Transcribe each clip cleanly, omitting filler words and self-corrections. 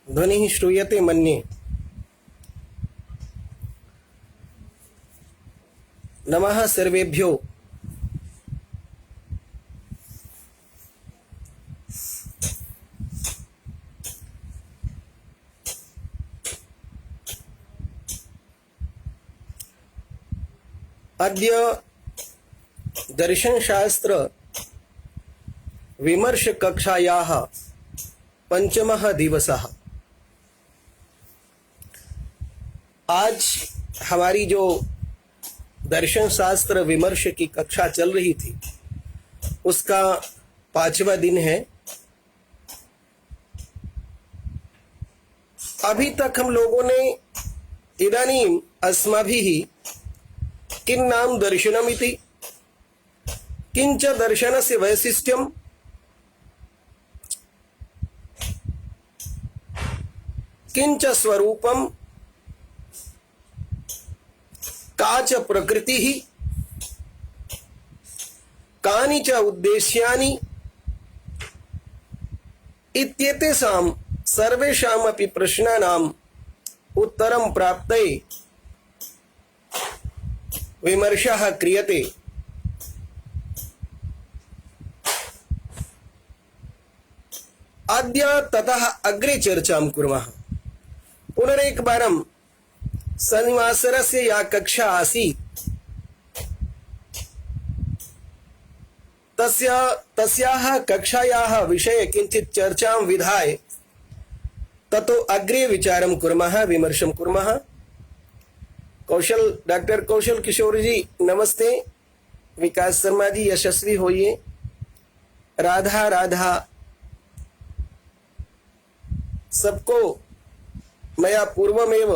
ध्वनिः श्रूयते मन्ये। नमः सर्वेभ्यो। अद्य दर्शनशास्त्र विमर्श कक्षायाः पंचमः दिवसः। आज हमारी जो दर्शन शास्त्र विमर्श की कक्षा चल रही थी उसका 5वां दिन है। अभी तक हम लोगों ने इदानीम अस्माभिः किन्नाम दर्शनमिति, किंच दर्शनस्य वैशिष्ट्यं, किंच स्वरूपं, का च प्रकृतिः, कानि च उद्देश्यानि इत्येतेषां सर्वेषामपि प्रश्नानाम् उत्तरं प्राप्तये विमर्शः क्रियते। अद्य ततः अग्रे चर्चां कुर्मः। पुनरेकवारं शनिवासरस्य या कक्षा आसीत् तस्याः कक्षायाः विषये किञ्चित् चर्चां विधाय ततो अग्रे विचारं कुर्मः, विमर्शं कुर्मः। डॉक्टर कौशल किशोर जी नमस्ते। विकास शर्मा जी यशस्वी होइए। राधा राधा सबको मया पूर्वमेव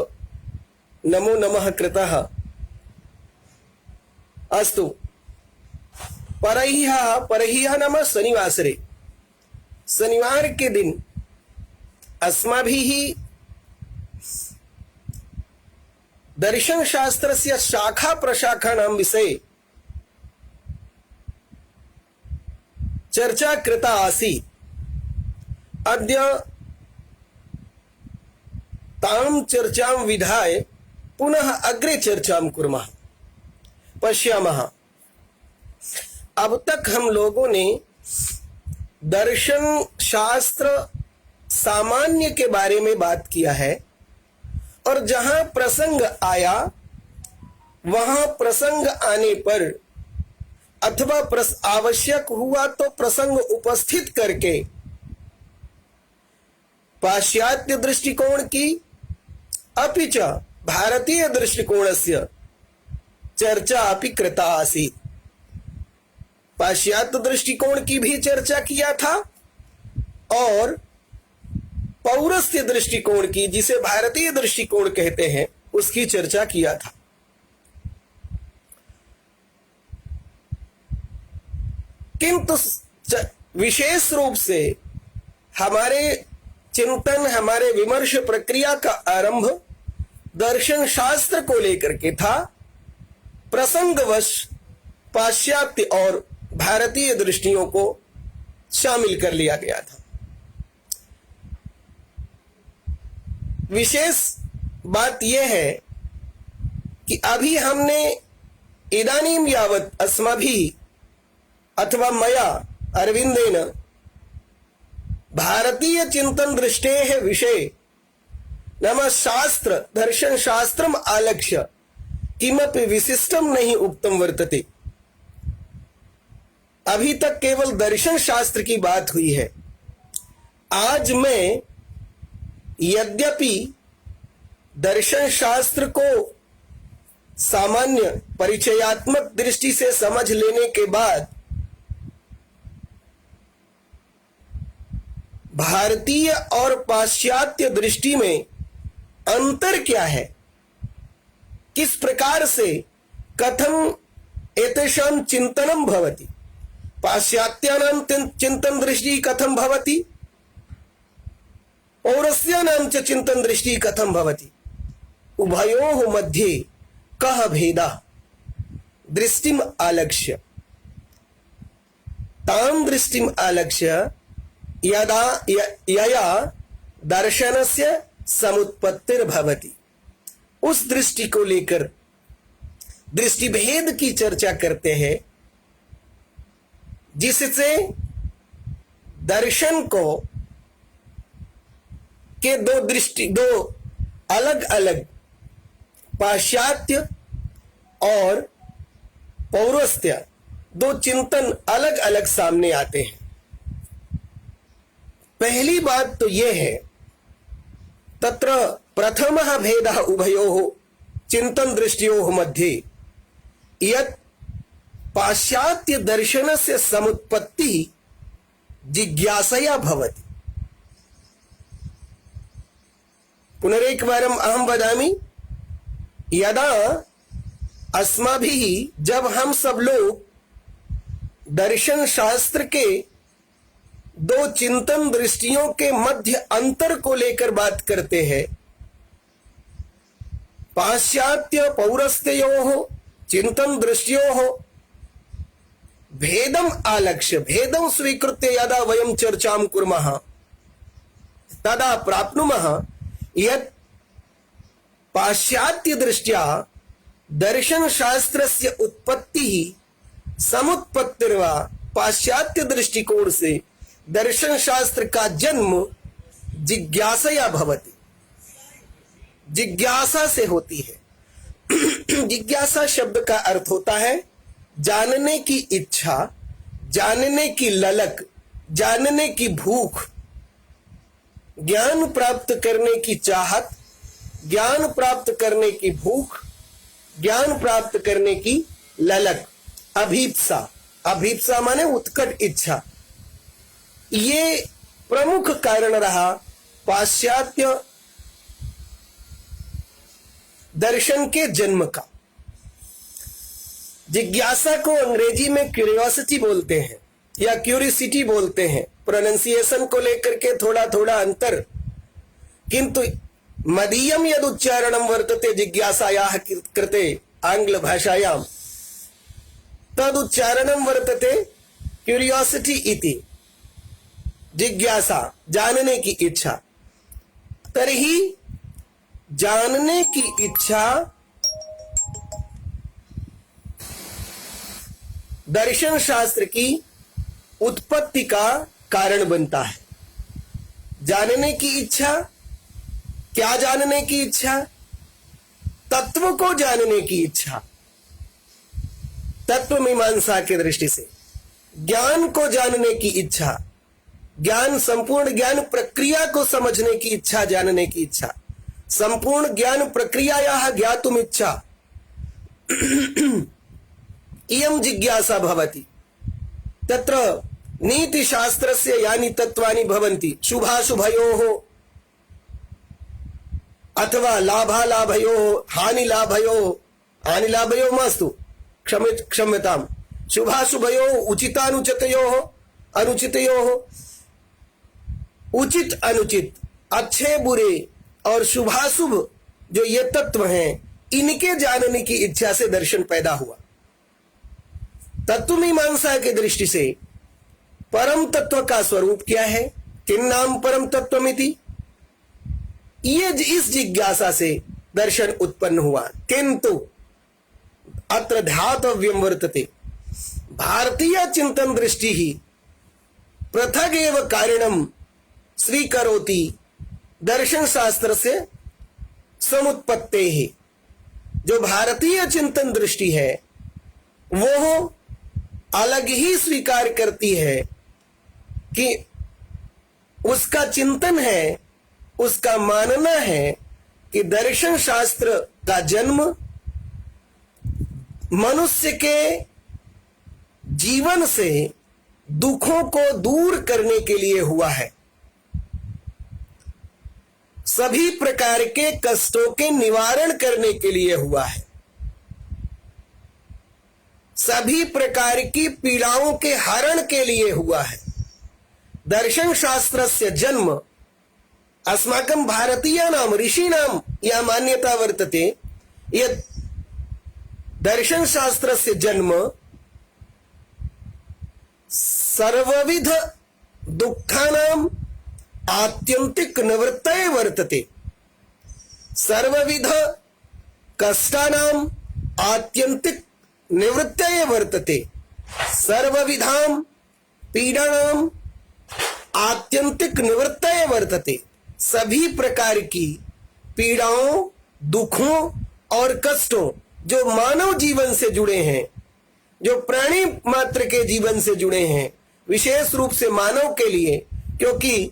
नमो नमः कृतः। अस्तु, परह्यः नाम शनिवासरे, शनिवार के दिन अस्माभिः दर्शन शास्त्रस्य शाखा प्रशाखानां विषये चर्चा कृता आसीत्। अद्य तां चर्चां विधाय पुनः अग्रे चर्चां कुर्मः, पश्यामः। अब तक हम लोगों ने दर्शन शास्त्र सामान्य के बारे में बात किया है और जहां प्रसंग आया वहां प्रसंग आने पर अथवा आवश्यक हुआ तो प्रसंग उपस्थित करके पाश्चात्य दृष्टिकोण की अपि च भारतीय दृष्टिकोणस्य चर्चा अपि कृता आसीत्। पाश्चात्य दृष्टिकोण की भी चर्चा किया था और पौरस्त्य दृष्टिकोण की, जिसे भारतीय दृष्टिकोण कहते हैं, उसकी चर्चा किया था। किंतु विशेष रूप से हमारे चिंतन, हमारे विमर्श प्रक्रिया का आरंभ दर्शन शास्त्र को लेकर के था। प्रसंगवश पाश्चात्य और भारतीय दृष्टियों को शामिल कर लिया गया था। विशेष बात यह है कि अभी हमने इदानीं यावत् अस्माभिः अथवा मया अरविंदेन भारतीय चिंतन दृष्टेः विषये नाम शास्त्र दर्शन शास्त्रम आलक्ष्य किमपि विशिष्टम नहीं उक्तम वर्तते। अभी तक केवल दर्शन शास्त्र की बात हुई है। आज मैं यद्यपि दर्शन शास्त्र को सामान्य परिचयात्मक दृष्टि से समझ लेने के बाद भारतीय और पाश्चात्य दृष्टि में अंतर क्या है, किस प्रकार से कथम एतेषां चिंतनं भवति, पाश्चात्यानां चिंतन दृष्टि कथम भवति, पौरस्यानां च चिंतन दृष्टि कथम भवति, उभयोः मध्ये कः भेदः, दृष्टिम आलक्ष्य तां दृष्टिम आलक्ष्य यदा यया दर्शनस्य समुत्पत्तिर्भवति, उस दृष्टि को लेकर दृष्टि भेद की चर्चा करते हैं, जिससे दर्शन को के दो अलग अलग पाश्चात्य और पौरस्त्य दो चिंतन अलग अलग सामने आते हैं। पहली बात तो यह है, तत्र प्रथमः भेदः उभयोः चिंतन दृष्टियोः मध्ये यत् पाश्चात्य दर्शनस्य समुत्पत्तिः जिज्ञासया भवति। पुनरेकवारम् अहं वदामि, यदा अस्माभिः, जब हम सब लोग दर्शन शास्त्र के दो चिंतन दृष्टियों के मध्य अंतर को लेकर बात करते हैं, पाश्चात्य पौरस्त्योः चिंतन दृष्टियोः भेदम आलक्ष्य भेदम स्वीकृत्य यदा वयं चर्चां कुर्मः तदा प्राप्नुमः यत् पाश्चात्य दृष्ट्या दर्शन शास्त्रस्य उत्पत्तिः समुत्पत्तिर्वा, पाश्चात्य दृष्टिकोण से दर्शन शास्त्र का जन्म जिज्ञासया भवति, जिज्ञासा से होती है। जिज्ञासा शब्द का अर्थ होता है जानने की इच्छा, जानने की ललक, जानने की भूख, ज्ञान प्राप्त करने की चाहत, ज्ञान प्राप्त करने की भूख, ज्ञान प्राप्त करने की ललक, अभीप्सा। अभीप्सा माने उत्कट इच्छा। ये प्रमुख कारण रहा पाश्चात्य दर्शन के जन्म का। जिज्ञासा को अंग्रेजी में क्यूरियोसिटी बोलते हैं या क्यूरिसिटी बोलते हैं, प्रोनाउंसिएशन को लेकर के थोड़ा थोड़ा अंतर, किंतु मदीयम यद उच्चारणम वर्तते जिज्ञासायाः कृते आंग्ल भाषायां, तद उच्चारणम वर्तते क्यूरियोसिटी इति। जिज्ञासा जानने की इच्छा। तर्हि जानने की इच्छा दर्शन शास्त्र की उत्पत्ति का कारण बनता है। जानने की इच्छा, क्या जानने की इच्छा? तत्व को जानने की इच्छा। तत्व मीमांसा की दृष्टि से ज्ञान को जानने की इच्छा, ज्ञान संपूर्ण ज्ञान प्रक्रिया को समझने की इच्छा, जानने की इच्छा, संपूर्ण ज्ञान प्रक्रियायाः ज्ञातुम इच्छा, इयं जिज्ञासा भवति। तत्र नीतिशास्त्रस्य यानि तत्वानि भवन्ति, शुभाशुभयोः अथवा लाभालाभयोः, हानिलाभयोः, हानिलाभयोः मास्तु, क्षम्यताम्, शुभाशुभयोः, उचितानुचितयोः, अनुचितयोः, उचित अनुचित, अच्छे बुरे और शुभाशुभ जो ये तत्व हैं, इनके जानने की इच्छा से दर्शन पैदा हुआ। तत्व मीमांसा की दृष्टि से परम तत्व का स्वरूप क्या है, किन नाम परम तत्वमिति, ये इस जिज्ञासा से दर्शन उत्पन्न हुआ। किंतु अत्र ध्यातव्यं वर्तते, भारतीय चिंतन दृष्टि ही पृथक एव कारणम स्वीकरोति दर्शन शास्त्र से समुत्पत्ते है। जो भारतीय चिंतन दृष्टि है वो अलग ही स्वीकार करती है कि उसका चिंतन है, उसका मानना है कि दर्शन शास्त्र का जन्म मनुष्य के जीवन से दुखों को दूर करने के लिए हुआ है, सभी प्रकार के कष्टों के निवारण करने के लिए हुआ है, सभी प्रकार की पीड़ाओं के हरण के लिए हुआ है। दर्शन शास्त्रस्य जन्म अस्माकं भारतीयानां ऋषीणां या मान्यता वर्तते यत् दर्शन शास्त्रस्य जन्म सर्वविध दुःखानाम् आत्यंतिक निवृत्तये वर्तते, सर्वविध कष्टानाम् आत्यंतिक निवृत्तये वर्तते, सर्वविधाम पीड़ानाम आत्यंतिक निवृत्तये वर्तते। सभी प्रकार की पीड़ाओं, दुखों और कष्टों जो मानव जीवन से जुड़े हैं, जो प्राणी मात्र के जीवन से जुड़े हैं, विशेष रूप से मानव के लिए, क्योंकि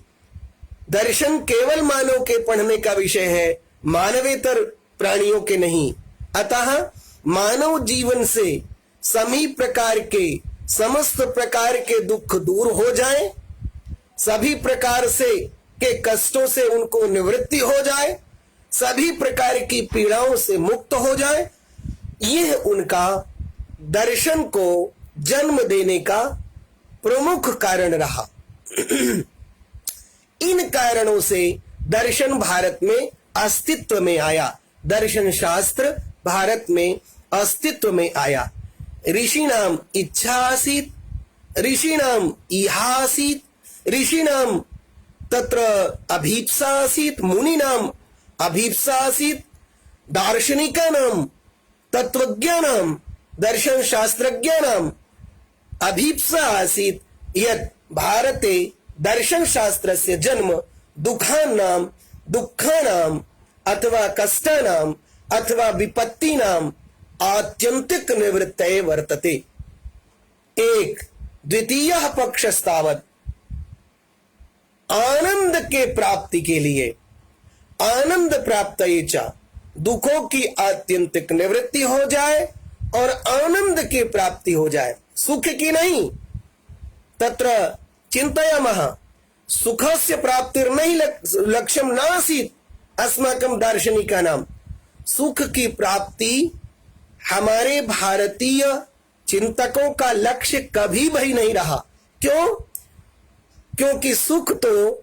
दर्शन केवल मानव के पढ़ने का विषय है, मानवेतर प्राणियों के नहीं। अतः मानव जीवन से सभी प्रकार के, समस्त प्रकार के दुख दूर हो जाए, सभी प्रकार से के कष्टों से उनको निवृत्ति हो जाए, सभी प्रकार की पीड़ाओं से मुक्त हो जाए, यह उनका दर्शन को जन्म देने का प्रमुख कारण रहा। इन कारणों से दर्शन भारत में अस्तित्व में आया, दर्शन शास्त्र भारत में अस्तित्व में आया। ऋषिणाम इच्छा आसीत्, ऋषिणाम इहा आसीत्, ऋषिणाम तत्र अभीप्सा आसीत्, मुनिनाम अभीप्सा आसीत्, दार्शनिकानाम तत्वज्ञानाम दर्शन शास्त्रज्ञानाम अभीप्सा आसीत् यत् भारते दर्शन शास्त्रस्य जन्म दुःखानाम अथवा कष्टानाम अथवा विपत्तीनाम आत्यंतिक निवृत्तये वर्तते। एक द्वितीयः पक्षस्तावत् आनंद के प्राप्ति के लिए, आनंद प्राप्तये च, दुखों की आत्यंतिक निवृत्ति हो जाए और आनंद की प्राप्ति हो जाए, सुख की नहीं। तत्र चिन्तयामः, सुखस्य प्राप्तिर्नहि लक्ष्यं नासीत् अस्माकं दार्शनिकानां। सुख की प्राप्ति हमारे भारतीय चिंतकों का लक्ष्य कभी भी नहीं रहा। क्यों? क्योंकि सुख तो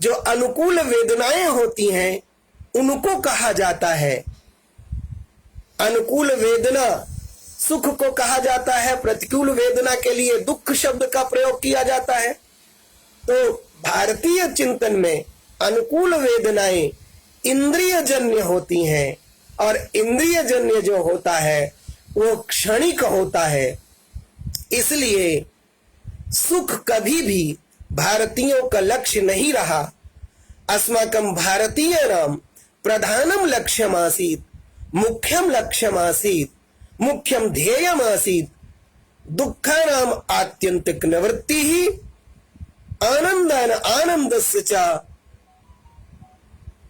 जो अनुकूल वेदनाएं होती हैं उनको कहा जाता है। अनुकूल वेदना सुख को कहा जाता है, प्रतिकूल वेदना के लिए दुख शब्द का प्रयोग किया जाता है। तो भारतीय चिंतन में अनुकूल वेदनाएं इंद्रियजन्य होती हैं और इंद्रियजन्य जो होता है वो क्षणिक होता है। इसलिए सुख कभी भी भारतीयों का लक्ष्य नहीं रहा। अस्माकं भारतीयानां प्रधानं लक्ष्यमासीत्, मुख्यं लक्ष्यमासीत्, मुख्यं ध्येयमासीत् दुःखानाम् आत्यन्तिक निवृत्तिः, आनन्दस्य च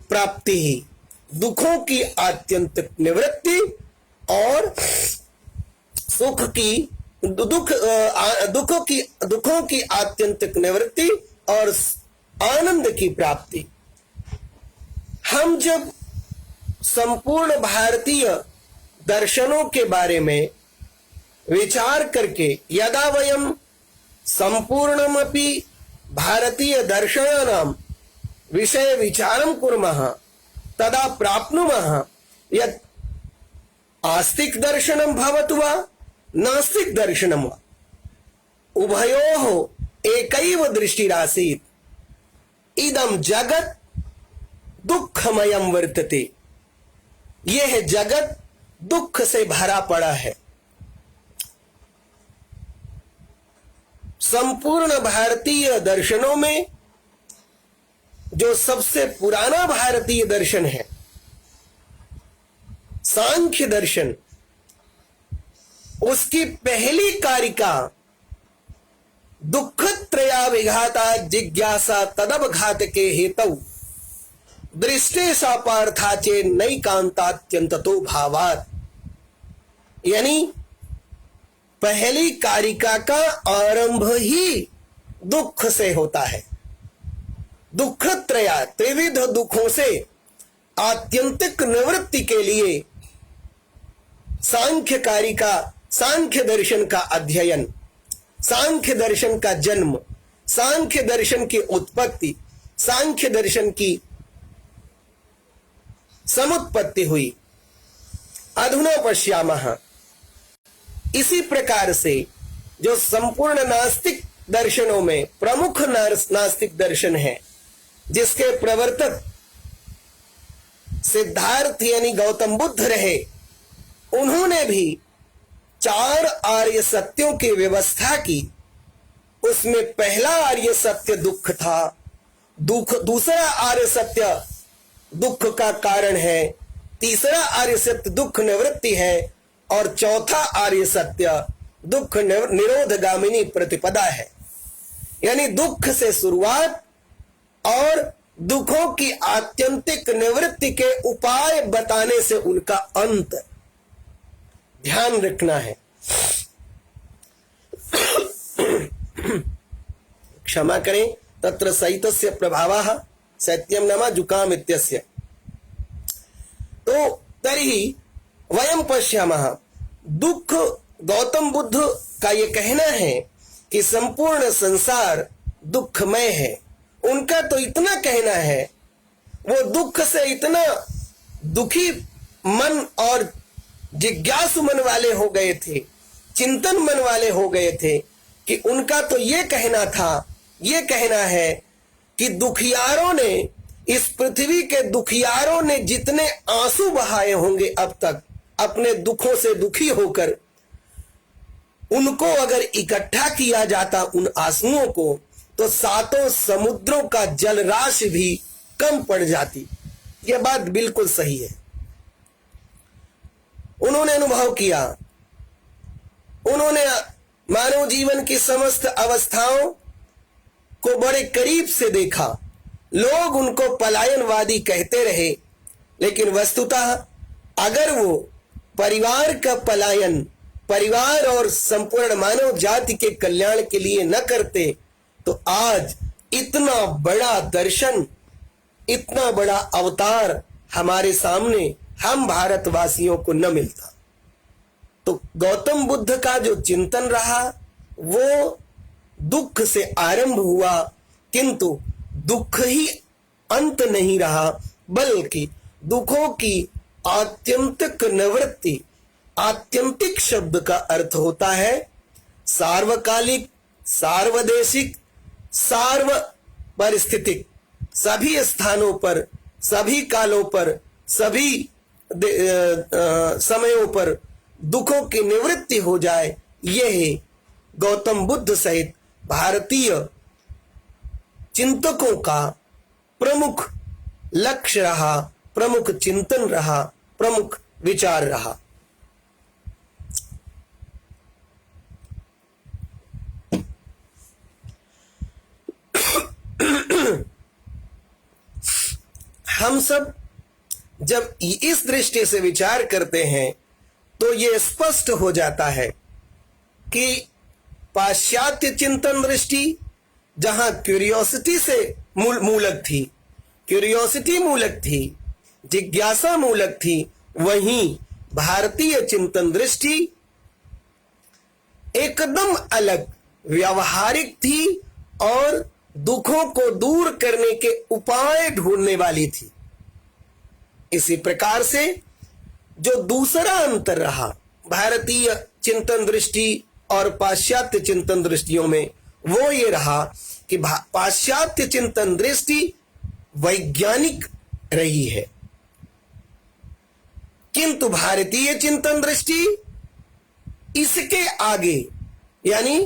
प्राप्ति, दुखों की आत्यंतिक निवृत्ति और दुखों की आत्यंतिक निवृत्ति और आनंद की प्राप्ति। हम जब संपूर्ण भारतीय दर्शनों के बारे में विचार करके यदा वयम संपूर्णमपि भारतीय दर्शनानां विषय विचारं कुर्मः तदा प्राप्नुमः यत् आस्तिक दर्शनं भवतु वा नास्तिक दर्शनं वा उभयोः एकैव दृष्टिरासीत्। इदं जगत् दुःखमयं वर्तते। यह जगत दुख से भरा पड़ा है। संपूर्ण भारतीय दर्शनों में जो सबसे पुराना भारतीय दर्शन है सांख्य दर्शन, उसकी पहली कारिका दुःखत्रया विघाता जिज्ञासा तदवघात के हेतु दृष्टे सा पार्थाचे नैकांतात्यंततो भावात्, यानी पहली कारिका का आरंभ ही दुख से होता है। दुःखत्रया, त्रिविध दुखों से आत्यंतिक निवृत्ति के लिए सांख्य कारिका, सांख्य दर्शन का अध्ययन, सांख्य दर्शन का जन्म, सांख्य दर्शन की उत्पत्ति, सांख्य दर्शन की समुत्पत्ति हुई। अधुना पश्यामः, इसी प्रकार से जो संपूर्ण नास्तिक दर्शनों में प्रमुख नास्तिक दर्शन है, जिसके प्रवर्तक सिद्धार्थ यानी गौतम बुद्ध रहे, उन्होंने भी 4 आर्य सत्यों की व्यवस्था की। उसमें पहला आर्य सत्य दुख था, दूसरा आर्य सत्य दुख का कारण है, तीसरा आर्य सत्य दुख निवृत्ति है, और चौथा आर्य सत्य दुख निरोधगामिनी प्रतिपदा है। यानी दुख से शुरुआत और दुखों की आत्यंतिक निवृत्ति के उपाय बताने से उनका अंत, ध्यान रखना है। क्षमा करें, तत्र सहितस्य प्रभावः सत्यम नाम जुकाम इत्यस्य। तो तर्हि वयं पश्यामः, दुख, गौतम बुद्ध का ये कहना है कि संपूर्ण संसार दुखमय है। उनका तो इतना कहना है, वो दुख से इतना दुखी मन और जिज्ञासु मन वाले हो गए थे, चिंतन मन वाले हो गए थे, कि उनका तो ये कहना था, ये कहना है कि दुखियारों ने, इस पृथ्वी के दुखियारों ने जितने आंसू बहाए होंगे अब तक अपने दुखों से दुखी होकर, उनको अगर इकट्ठा किया जाता उन आंसुओं को, तो 7 समुद्रों का जलराशि भी कम पड़ जाती। यह बात बिल्कुल सही है। उन्होंने अनुभव किया, उन्होंने मानव जीवन की समस्त अवस्थाओं को बड़े करीब से देखा। लोग उनको पलायनवादी कहते रहे, लेकिन वस्तुतः अगर वो परिवार का पलायन, परिवार और संपूर्ण मानव जाति के कल्याण के लिए न करते, तो आज इतना बड़ा दर्शन, इतना बड़ा अवतार हमारे सामने, हम भारतवासियों को न मिलता। तो गौतम बुद्ध का जो चिंतन रहा वो दुख से आरंभ हुआ, किंतु दुख ही अंत नहीं रहा, बल्कि दुखों की आत्यंतिक निवृत्ति। आत्यंतिक शब्द का अर्थ होता है सार्वकालिक, सार्वदेशिक, सार्व परिस्थितिक। सभी स्थानों पर, सभी कालों पर, सभी समयों पर दुखों की निवृत्ति हो जाए, यह गौतम बुद्ध सहित भारतीय चिंतकों का प्रमुख लक्ष्य रहा, प्रमुख चिंतन रहा, प्रमुख विचार रहा। हम सब जब इस दृष्टि से विचार करते हैं तो यह स्पष्ट हो जाता है कि पाश्चात्य चिंतन दृष्टि जहां क्यूरियोसिटी से मूलक थी, क्यूरियोसिटी मूलक थी, जिज्ञासा मूलक थी, वहीं भारतीय चिंतन दृष्टि एकदम अलग, व्यवहारिक थी और दुखों को दूर करने के उपाय ढूंढने वाली थी। इसी प्रकार से जो दूसरा अंतर रहा भारतीय चिंतन दृष्टि और पाश्चात्य चिंतन दृष्टियों में, वो ये रहा कि पाश्चात्य चिंतन दृष्टि वैज्ञानिक रही है, किंतु भारतीय चिंतन दृष्टि इसके आगे, यानी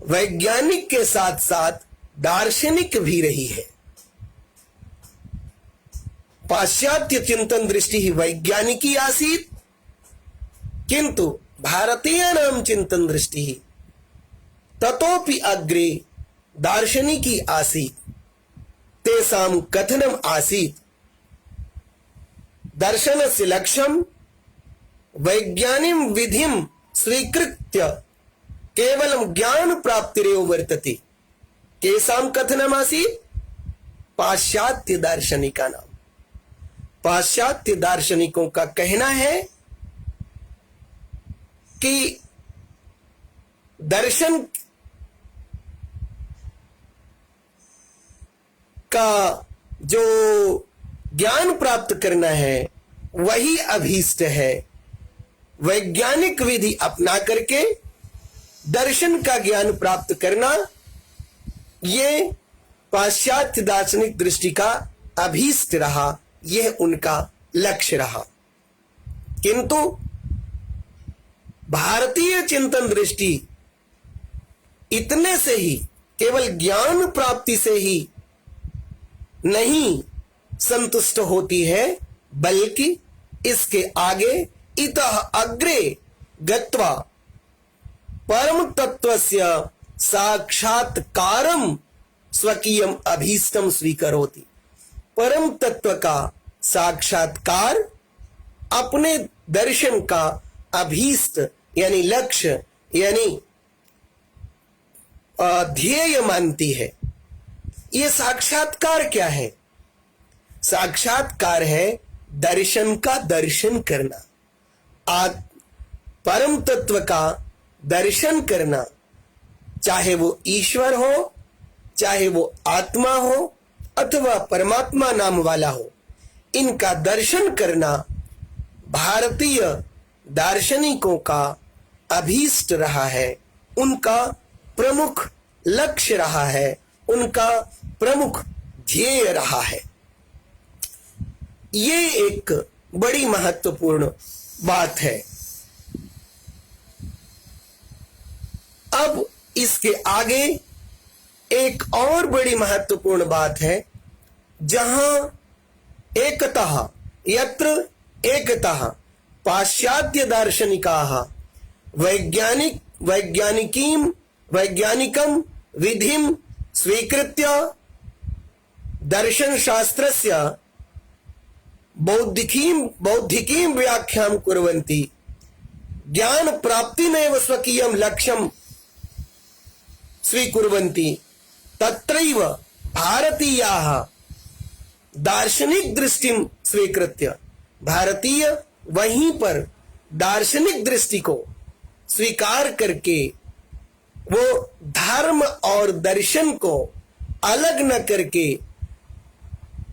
वैज्ञानिक के साथ साथ दार्शनिक भी रही है। पाश्चात्य चिंतन दृष्टि ही वैज्ञानिकी आसीत्, किंतु भारतीयानां चिंतन दृष्टि ततोपि अग्रे दार्शनिकी आसीत्। तेषां कथनम् आसीत् दर्शनस्य लक्ष्यं वैज्ञानिक विधिं स्वीकृत्य केवलं ज्ञान प्राप्तिरेव वर्तते। केषां कथनम् आसीत्? पाश्चात्य दार्शनिकानां। पाश्चात्य दार्शनिकों का कहना है कि दर्शन का जो ज्ञान प्राप्त करना है वही अभीष्ट है। वैज्ञानिक विधि अपना करके दर्शन का ज्ञान प्राप्त करना, ये पाश्चात्य दार्शनिक दृष्टि का अभीष्ट रहा, यह उनका लक्ष्य रहा। किंतु भारतीय चिंतन दृष्टि इतने से ही, केवल ज्ञान प्राप्ति से ही नहीं संतुष्ट होती है, बल्कि इसके आगे इतः अग्रे गत्वा परम तत्वस्य साक्षात्कारम स्वकीयम अभीष्टम स्वीकरोति। परम तत्व का साक्षात्कार अपने दर्शन का अभीष्ट यानी लक्ष्य यानी ध्येय मानती है। ये साक्षात्कार क्या है? साक्षात्कार है दर्शन का दर्शन करना, परम तत्व का दर्शन करना, चाहे वो ईश्वर हो, चाहे वो आत्मा हो अथवा परमात्मा नाम वाला हो, इनका दर्शन करना भारतीय दार्शनिकों का अभीष्ट रहा है, उनका प्रमुख लक्ष्य रहा है, उनका प्रमुख ध्येय रहा है। ये एक बड़ी महत्वपूर्ण बात है। अब इसके आगे एक और बड़ी महत्वपूर्ण बात है, जहां एकतः यत्र एकतः पाश्चात्य दार्शनिकाः वैज्ञानिकम विधिम स्वीकृत्य दर्शन शास्त्रस्य बौद्धिकीं व्याख्यां कुर्वन्ति, ज्ञान प्राप्तिमेव स्वकीयं लक्ष्यं स्वीकुर्वन्ति, तत्रैव भारतीयाः दार्शनिक दृष्टिं स्वीकृत्य, भारतीय वहीं पर दार्शनिक दृष्टि को स्वीकार करके वो धर्म और दर्शन को अलग न करके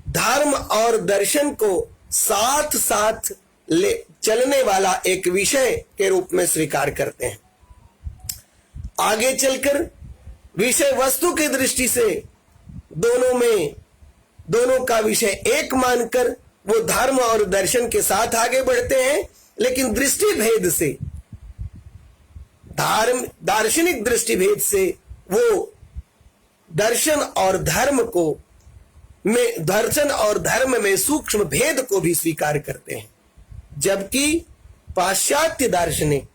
धर्म और दर्शन को साथ साथ ले चलने वाला एक विषय के रूप में स्वीकार करते हैं। आगे चलकर विषय वस्तु की दृष्टि से दोनों का विषय एक मानकर वो धर्म और दर्शन के साथ आगे बढ़ते हैं, लेकिन दृष्टि भेद से, दार्शनिक दृष्टि भेद से वो दर्शन और धर्म में सूक्ष्म भेद को भी स्वीकार करते हैं। जबकि पाश्चात्य दार्शनिक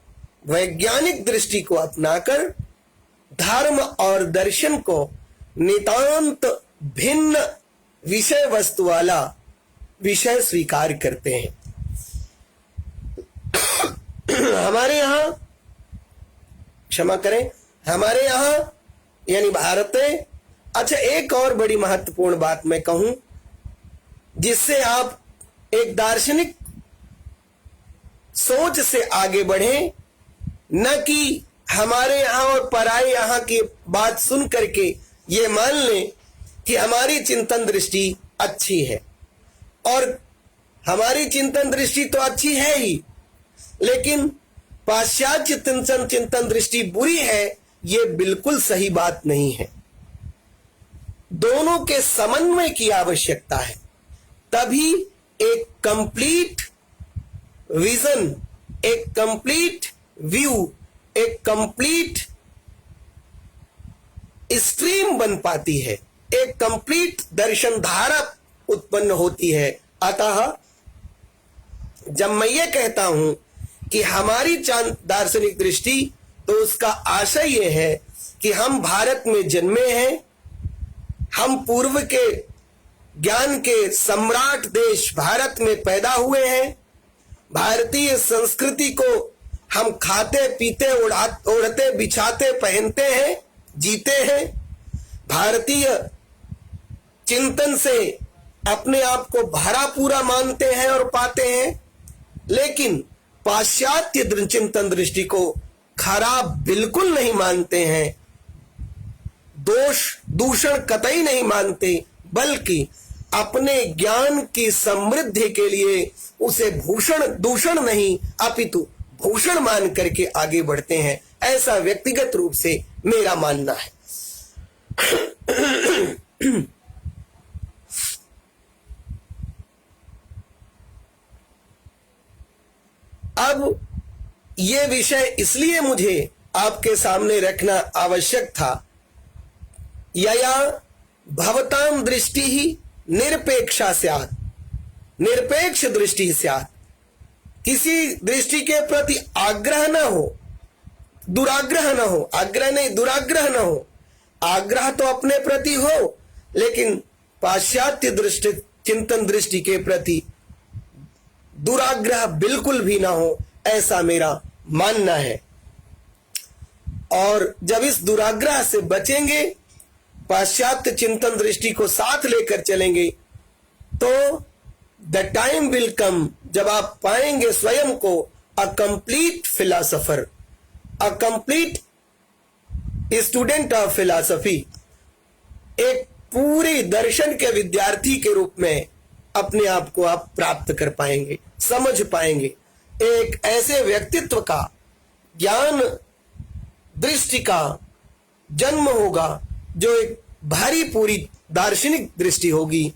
वैज्ञानिक दृष्टि को अपनाकर धर्म और दर्शन को नितांत भिन्न विषय वस्तु वाला विषय स्वीकार करते हैं। हमारे यहां, क्षमा करें, हमारे यहां यानी भारत में, अच्छा एक और बड़ी महत्वपूर्ण बात मैं कहूं जिससे आप एक दार्शनिक सोच से आगे बढ़ें, न कि हमारे यहां और पराये यहां की बात सुन करके ये मान लें कि हमारी चिंतन दृष्टि अच्छी है। और हमारी चिंतन दृष्टि तो अच्छी है ही, लेकिन पाश्चात्य चिंतन दृष्टि बुरी है, ये बिल्कुल सही बात नहीं है। दोनों के समन्वय की आवश्यकता है, तभी एक कंप्लीट विजन, एक कंप्लीट व्यू, एक कंप्लीट स्ट्रीम बन पाती है, एक कंप्लीट दर्शन धारा उत्पन्न होती है। अतः जब मैं ये कहता हूं कि हमारी दार्शनिक दृष्टि, तो उसका आशय यह है कि हम भारत में जन्मे हैं, हम पूर्व के ज्ञान के सम्राट देश भारत में पैदा हुए हैं, भारतीय संस्कृति को हम खाते पीते ओढ़ते बिछाते पहनते हैं, जीते हैं, भारतीय चिंतन से अपने आप को भरा पूरा मानते हैं और पाते हैं, लेकिन पाश्चात्य चिंतन दृष्टि को खराब बिल्कुल नहीं मानते हैं, दूषण कतई नहीं मानते, बल्कि अपने ज्ञान की समृद्धि के लिए उसे दूषण नहीं अपितु भूषण मान करके आगे बढ़ते हैं। ऐसा व्यक्तिगत रूप से मेरा मानना है। अब ये विषय इसलिए मुझे आपके सामने रखना आवश्यक था, यया भवतां दृष्टि ही निरपेक्षा स्यात्, निरपेक्ष दृष्टि स्यात्, किसी दृष्टि के प्रति आग्रह न हो, दुराग्रह न हो, आग्रह नहीं दुराग्रह न हो। आग्रह तो अपने प्रति हो, लेकिन पाश्चात्य दृष्टि चिंतन दृष्टि के प्रति दुराग्रह बिल्कुल भी ना हो, ऐसा मेरा मानना है। और जब इस दुराग्रह से बचेंगे, पाश्चात्य चिंतन दृष्टि को साथ लेकर चलेंगे, तो द टाइम विल कम जब आप पाएंगे स्वयं को a complete philosopher, a complete student of philosophy, एक पूरी दर्शन के विद्यार्थी के रूप में अपने आप को आप प्राप्त कर पाएंगे, समझ पाएंगे। एक ऐसे व्यक्तित्व का, ज्ञान दृष्टि का जन्म होगा जो एक भारी पूरी दार्शनिक दृष्टि होगी,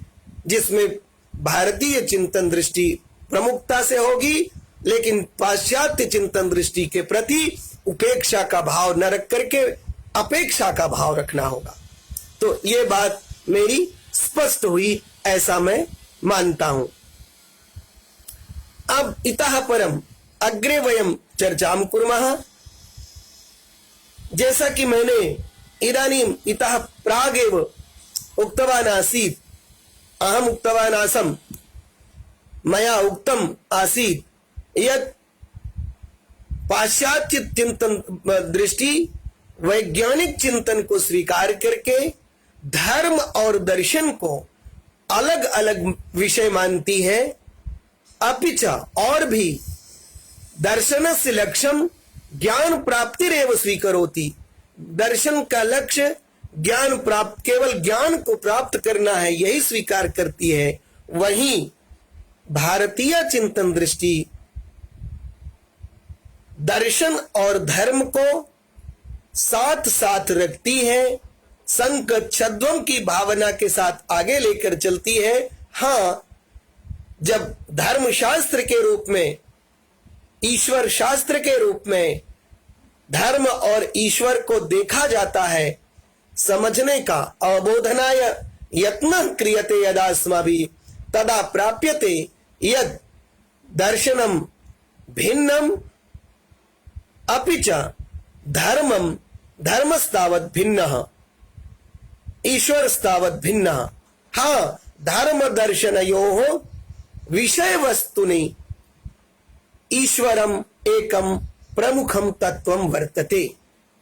जिसमें भारतीय चिंतन दृष्टि प्रमुखता से होगी, लेकिन पाश्चात्य चिंतन दृष्टि के प्रति उपेक्षा का भाव न रख करके अपेक्षा का भाव रखना होगा। तो ये बात मेरी स्पष्ट हुई, ऐसा मैं मानता हूं। अब इतः परम अग्रे वयम चर्चाम कुर्मः। जैसा कि मैंने इदानीम इतः प्रागेव उक्तवान आसीत्, अहम उक्तवान आसम, मया उक्तम आसीत् यत् पाश्चात्य चिंतन दृष्टि वैज्ञानिक चिंतन को स्वीकार करके धर्म और दर्शन को अलग अलग विषय मानती है। अपिच और भी दर्शनस्य लक्ष्यम ज्ञान प्राप्तिरेव स्वीकरोति, दर्शन का लक्ष्य ज्ञान प्राप्त, केवल ज्ञान को प्राप्त करना है, यही स्वीकार करती है। वहीं भारतीय चिंतन दृष्टि दर्शन और धर्म को साथ साथ रखती है, संक छद्वम की भावना के साथ आगे लेकर चलती है। हाँ, जब धर्म शास्त्र के रूप में, ईश्वर शास्त्र के रूप में धर्म और ईश्वर को देखा जाता है, समझने का अवबोधनाय यत्न क्रियते यदास्माभिः तदा प्राप्यते यद दर्शनम भिन्नम अपिच धर्मम धर्मस्तावत् भिन्नः ईश्वरस्तावत् भिन्नः। हाँ, धर्म दर्शनयोः विषय वस्तुनि ईश्वरम एकम प्रमुखम तत्वम वर्तते,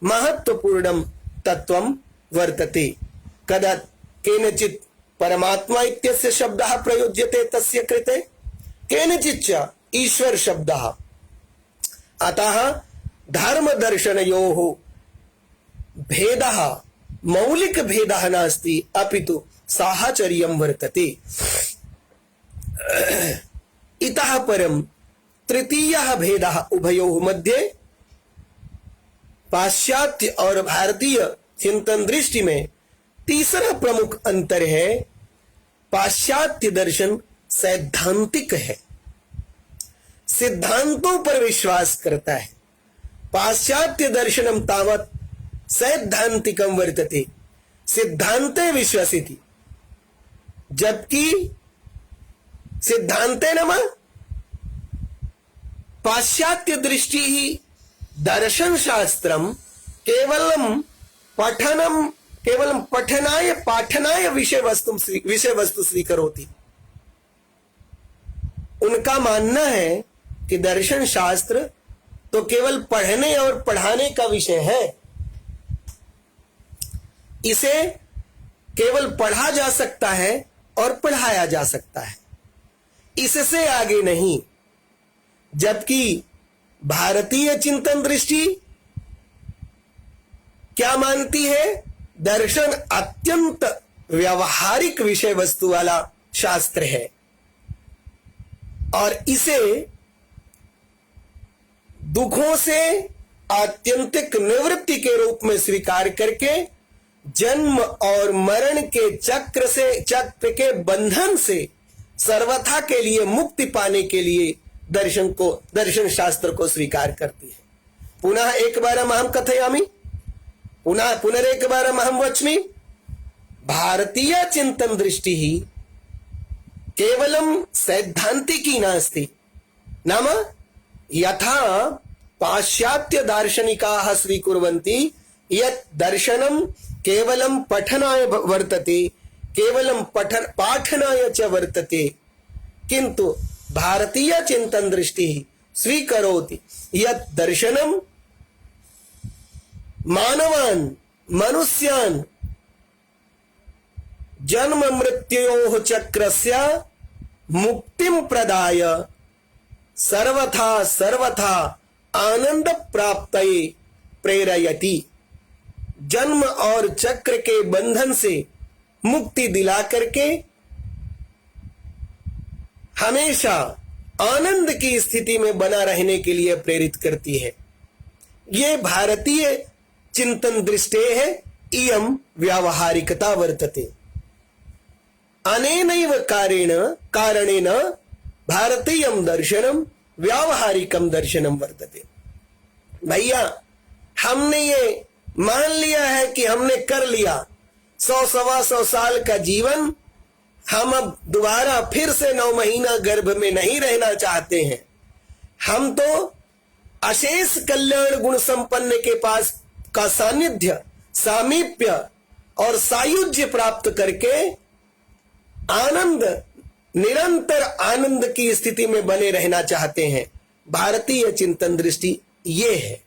महत्वपूर्णम तत्वम वर्तते। कदा केनचित् परमात्मा इत्यस्य शब्दः प्रयुज्यते तस्य कृते, केनचित् च ईश्वर शब्दः। अतः धर्म दर्शनयोः भेदः मौलिक भेदः नास्ति, अपितु साहचर्यं वर्तते। इतः परम तृतीयः भेदः उभयोः मध्ये, पाश्चात्य और भारतीय चिंतन दृष्टि में तीसरा प्रमुख अंतर है, पाश्चात्य दर्शन सैद्धांतिक है, सिद्धांतों पर विश्वास करता है। पाश्चात्य दर्शनम तावत् सैद्धांतिकम वर्तते, सिद्धांते विश्वसिति, जबकि सिद्धांते नाम पाश्चात्य दृष्टि ही दर्शन शास्त्रम केवलम पठनाय पाठनाय विषय वस्तु स्वीकरोति। उनका मानना है कि दर्शन शास्त्र तो केवल पढ़ने और पढ़ाने का विषय है, इसे केवल पढ़ा जा सकता है और पढ़ाया जा सकता है, इससे आगे नहीं। जबकि भारतीय चिंतन दृष्टि क्या मानती है? दर्शन अत्यंत व्यवहारिक विषय वस्तु वाला शास्त्र है और इसे दुखों से आत्यंतिक निवृत्ति के रूप में स्वीकार करके जन्म और मरण के चक्र के बंधन से सर्वथा के लिए मुक्ति पाने के लिए दर्शन शास्त्र को स्वीकार करती है। पुनः एक बार अहम कथयामि, पुनरेक बार अहम वच्मि। भारतीय चिंतन दृष्टि ही केवलम सैद्धांतिकी नास्ति, नाम यथा पाश्चात्य दार्शनिकाः स्वीकुर्वन्ति यत् दर्शनं केवलं पठनाय वर्तते, केवलं पाठनाय च वर्तते, किंतु भारतीय चिंतन दृष्टि स्वीकरोति यत् दर्शनं मानवान् मनुष्यान् जन्म मृत्योः चक्रस्य मुक्तिं प्रदाय सर्वथा आनंद प्राप्तये प्रेरयति। जन्म और चक्र के बंधन से मुक्ति दिला करके हमेशा आनंद की स्थिति में बना रहने के लिए प्रेरित करती है। ये भारतीय चिंतन दृष्टि है। इयं व्यावहारिकता वर्तते। अनेनैव कारणेन भारतीयं दर्शनम व्यावहारिकम दर्शनम वर्तते। भैया, हमने ये मान लिया है कि हमने कर लिया 100-125 साल का जीवन, हम अब दोबारा फिर से 9 महीना गर्भ में नहीं रहना चाहते हैं। हम तो अशेष कल्याण गुण संपन्न के पास का सानिध्य, सामीप्य और सायुज्य प्राप्त करके आनंद, निरंतर आनंद की स्थिति में बने रहना चाहते हैं। भारतीय चिंतन दृष्टि ये है।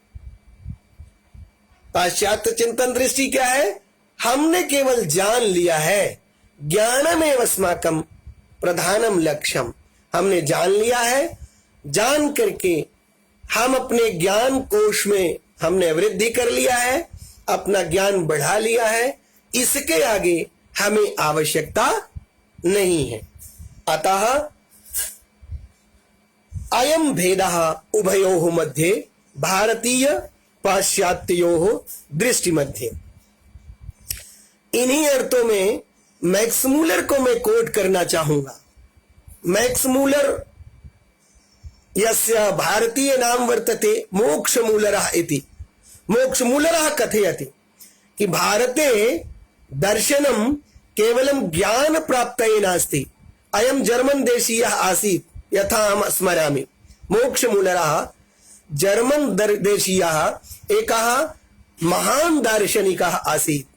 पाश्चात्य चिंतन दृष्टि क्या है? हमने केवल जान लिया है, ज्ञानमेव अस्माकं प्रधानम लक्ष्यम। हमने जान लिया है, जान करके हम अपने ज्ञान कोश में हमने वृद्धि कर लिया है, अपना ज्ञान बढ़ा लिया है, इसके आगे हमें आवश्यकता नहीं है। अतः अयम भेदः उभयोः मध्ये भारतीय पाश्चात्योः दृष्टि मध्ये। इन्हीं अर्थों में मैक्स मूलर को मैं कोट करना चाहूंगा। मैक्स मूलर यस्य भारतीय नाम वर्तते मोक्ष मूलरः इति। मोक्ष मूलरः कथयति कि भारते दर्शनं केवलं ज्ञान प्राप्तये नास्ति। अयं जर्मन देशीयः आसीत्, यथा अहं स्मरामि। मोक्ष मूलरः जर्मन देशीयः एकः महान दार्शनिकः आसीत्।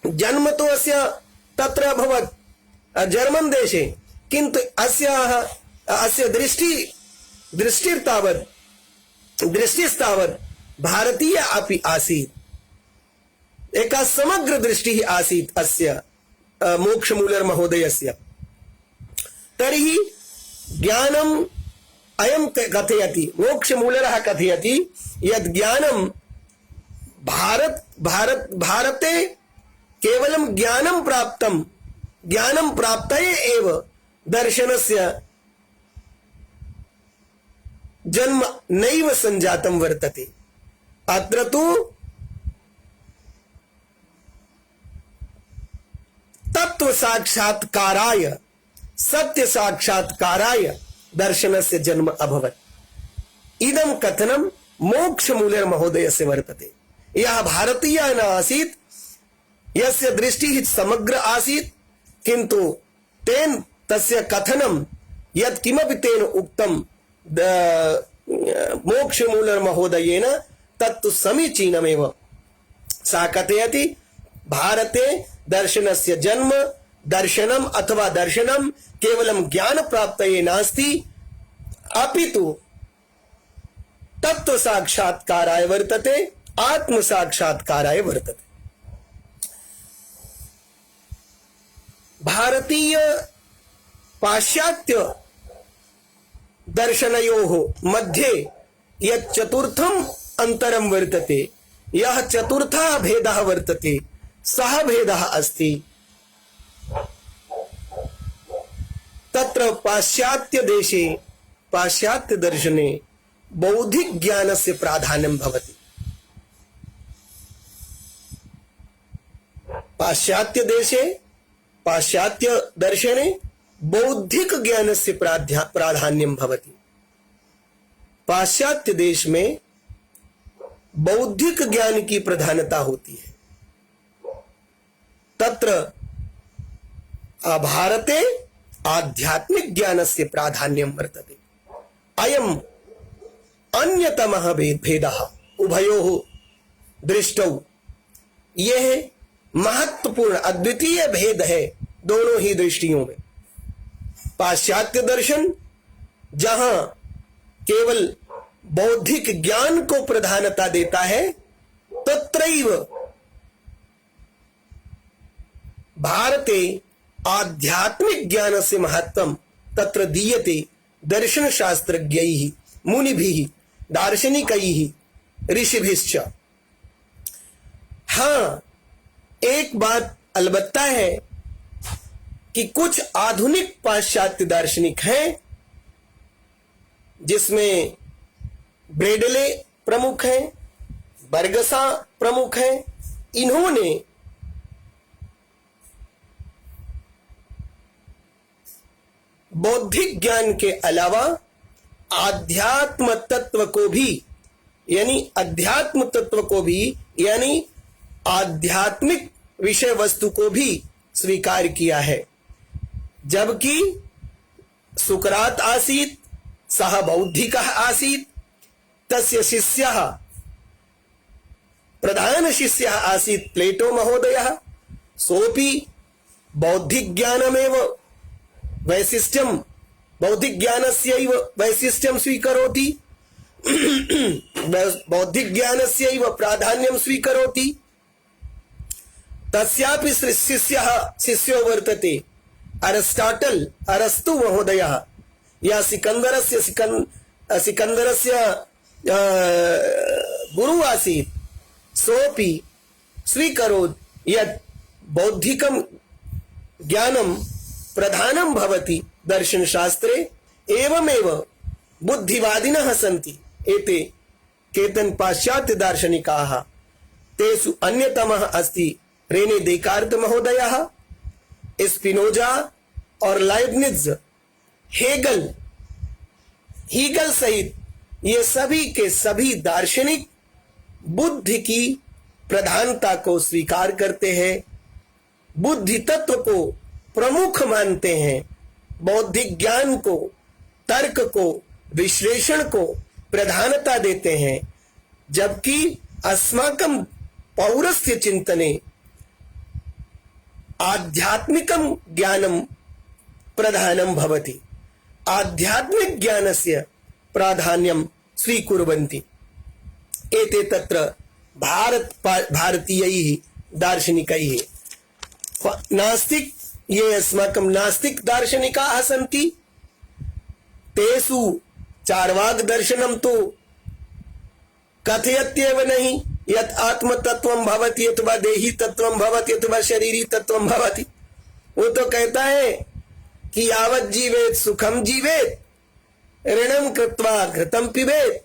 जन्म तो अस्य तत्र अभवत् जर्मन देशे, किन्तु अस्य दृष्टिस्तावत् भारतीय अपि आसीत्। एका समग्र दृष्टिः आसीत् अस्य मोक्ष मूलर महोदयस्य। तर्हि ज्ञानम् अयं कथयति, मोक्ष मूलरः कथयति यद् ज्ञानं भारते केवलं ज्ञानं प्राप्तये एव दर्शनस्य जन्म नैव संजातं वर्तते। अत्र तु तत्व साक्षात्काराय, सत्य साक्षात्काराय दर्शनस्य जन्म अभवत्। इदं कथनं मोक्ष मूलर महोदयस्य वर्तते। यह भारतीय न आसीत्, यस्य दृष्टिः समग्र आसीत्, किन्तु तेन तस्य कथनं यत् किमपि तेन उक्तं मोक्ष मूलर महोदयेन तत्तु समीचीनमेव। सा कथयति भारते दर्शनस्य जन्म, दर्शनम अथवा दर्शनम केवलं ज्ञान प्राप्तये नास्ति, अपितु तत्व साक्षात्काराय वर्तते, आत्म साक्षात्काराय वर्तते। भारतीय पाश्चात्य दर्शनयोः मध्ये यत् चतुर्थम अंतरम वर्तते, यह चतुर्थः भेदः वर्तते, सः भेदः अस्ति तत्र पाश्चात्य देशे पाश्चात्य दर्शने बौद्धिक ज्ञानस्य प्राधान्यं भवति। पाश्चात्य देशे पाश्चात्य दर्शने बौद्धिक ज्ञानस्य प्राधान्यं भवति। पाश्चात्य देश में बौद्धिक ज्ञान की प्रधानता होती है। तत्र भारते आध्यात्मिक ज्ञानस्य प्राधान्यं वर्तते। अयम् अन्यतमः भेदः उभयोः दृष्टौ। यह महत्वपूर्ण अद्वितीय भेद है दोनों ही दृष्टियों में। पाश्चात्य दर्शन जहां केवल बौद्धिक ज्ञान को प्रधानता देता है, तत्रैव भारते आध्यात्मिक ज्ञानस्य महत्वं तत्र दीयते दर्शन शास्त्रज्ञैः मुनिभिः दार्शनिकैः ऋषिभिश्च। हाँ, एक बात अलबत्ता है कि कुछ आधुनिक पाश्चात्य दार्शनिक हैं, जिसमें ब्रेडले प्रमुख हैं, बर्गसा प्रमुख हैं। इन्होंने बौद्धिक ज्ञान के अलावा आध्यात्म तत्व को भी यानी अध्यात्म तत्व को भी यानी आध्यात्मिक विषय वस्तु को भी स्वीकार किया है। जबकि सुकरात आसीत् सः बौद्धिकः आसीत्, तस्य शिष्यः प्रधान शिष्यः आसीत् प्लेटो महोदयः। सोपि बौद्धिक ज्ञानमेव वैशिष्ट्यं बौद्धिक ज्ञानस्यैव वैशिष्ट्यं स्वीकरोति, बौद्धिक ज्ञानस्यैव प्राधान्यं स्वीकरोति। तस्यापि शिष्यो वर्तते अरस्तु महोदयः, या सिकंदरस्य गुरु आसीत्। सोपि स्वीकरोत् यत् बौद्धिकं ज्ञानं प्रधानं भवति दर्शन शास्त्रे। एवमेव बुद्धिवादिनः सन्ति एते केचन पाश्चात्य दार्शनिकाः। तेषु अन्यतमः अस्ति रेने देकार्त महोदयः, स्पिनोजा और लाइबनिज, हीगल सहित ये सभी के सभी दार्शनिक बुद्धि की प्रधानता को स्वीकार करते हैं, बुद्धि तत्व को प्रमुख मानते हैं, बौद्धिक ज्ञान को, तर्क को, विश्लेषण को प्रधानता देते हैं। जबकि अस्माकं पौरस्य चिंतने आध्यात्मिकं ज्ञानं प्रधानं भवति, आध्यात्मिक ज्ञानस्य प्राधान्यं स्वीकुर्वन्ति। एते तत्र भारतीयैः दार्शनिकैः। नास्तिक ये अस्माकं नास्तिक दार्शनिकाः सन्ति। तेषु चार्वाक दर्शनं तो कथयत्येव नहीं यत् आत्मतत्वं भवति अथवा देही तत्वं भवति अथवा शरीरी तत्वं भवति। वो तो कहता है कि यावत् जीवेत सुखम जीवेत, ऋणं कृत्वा घृतं पिबेत,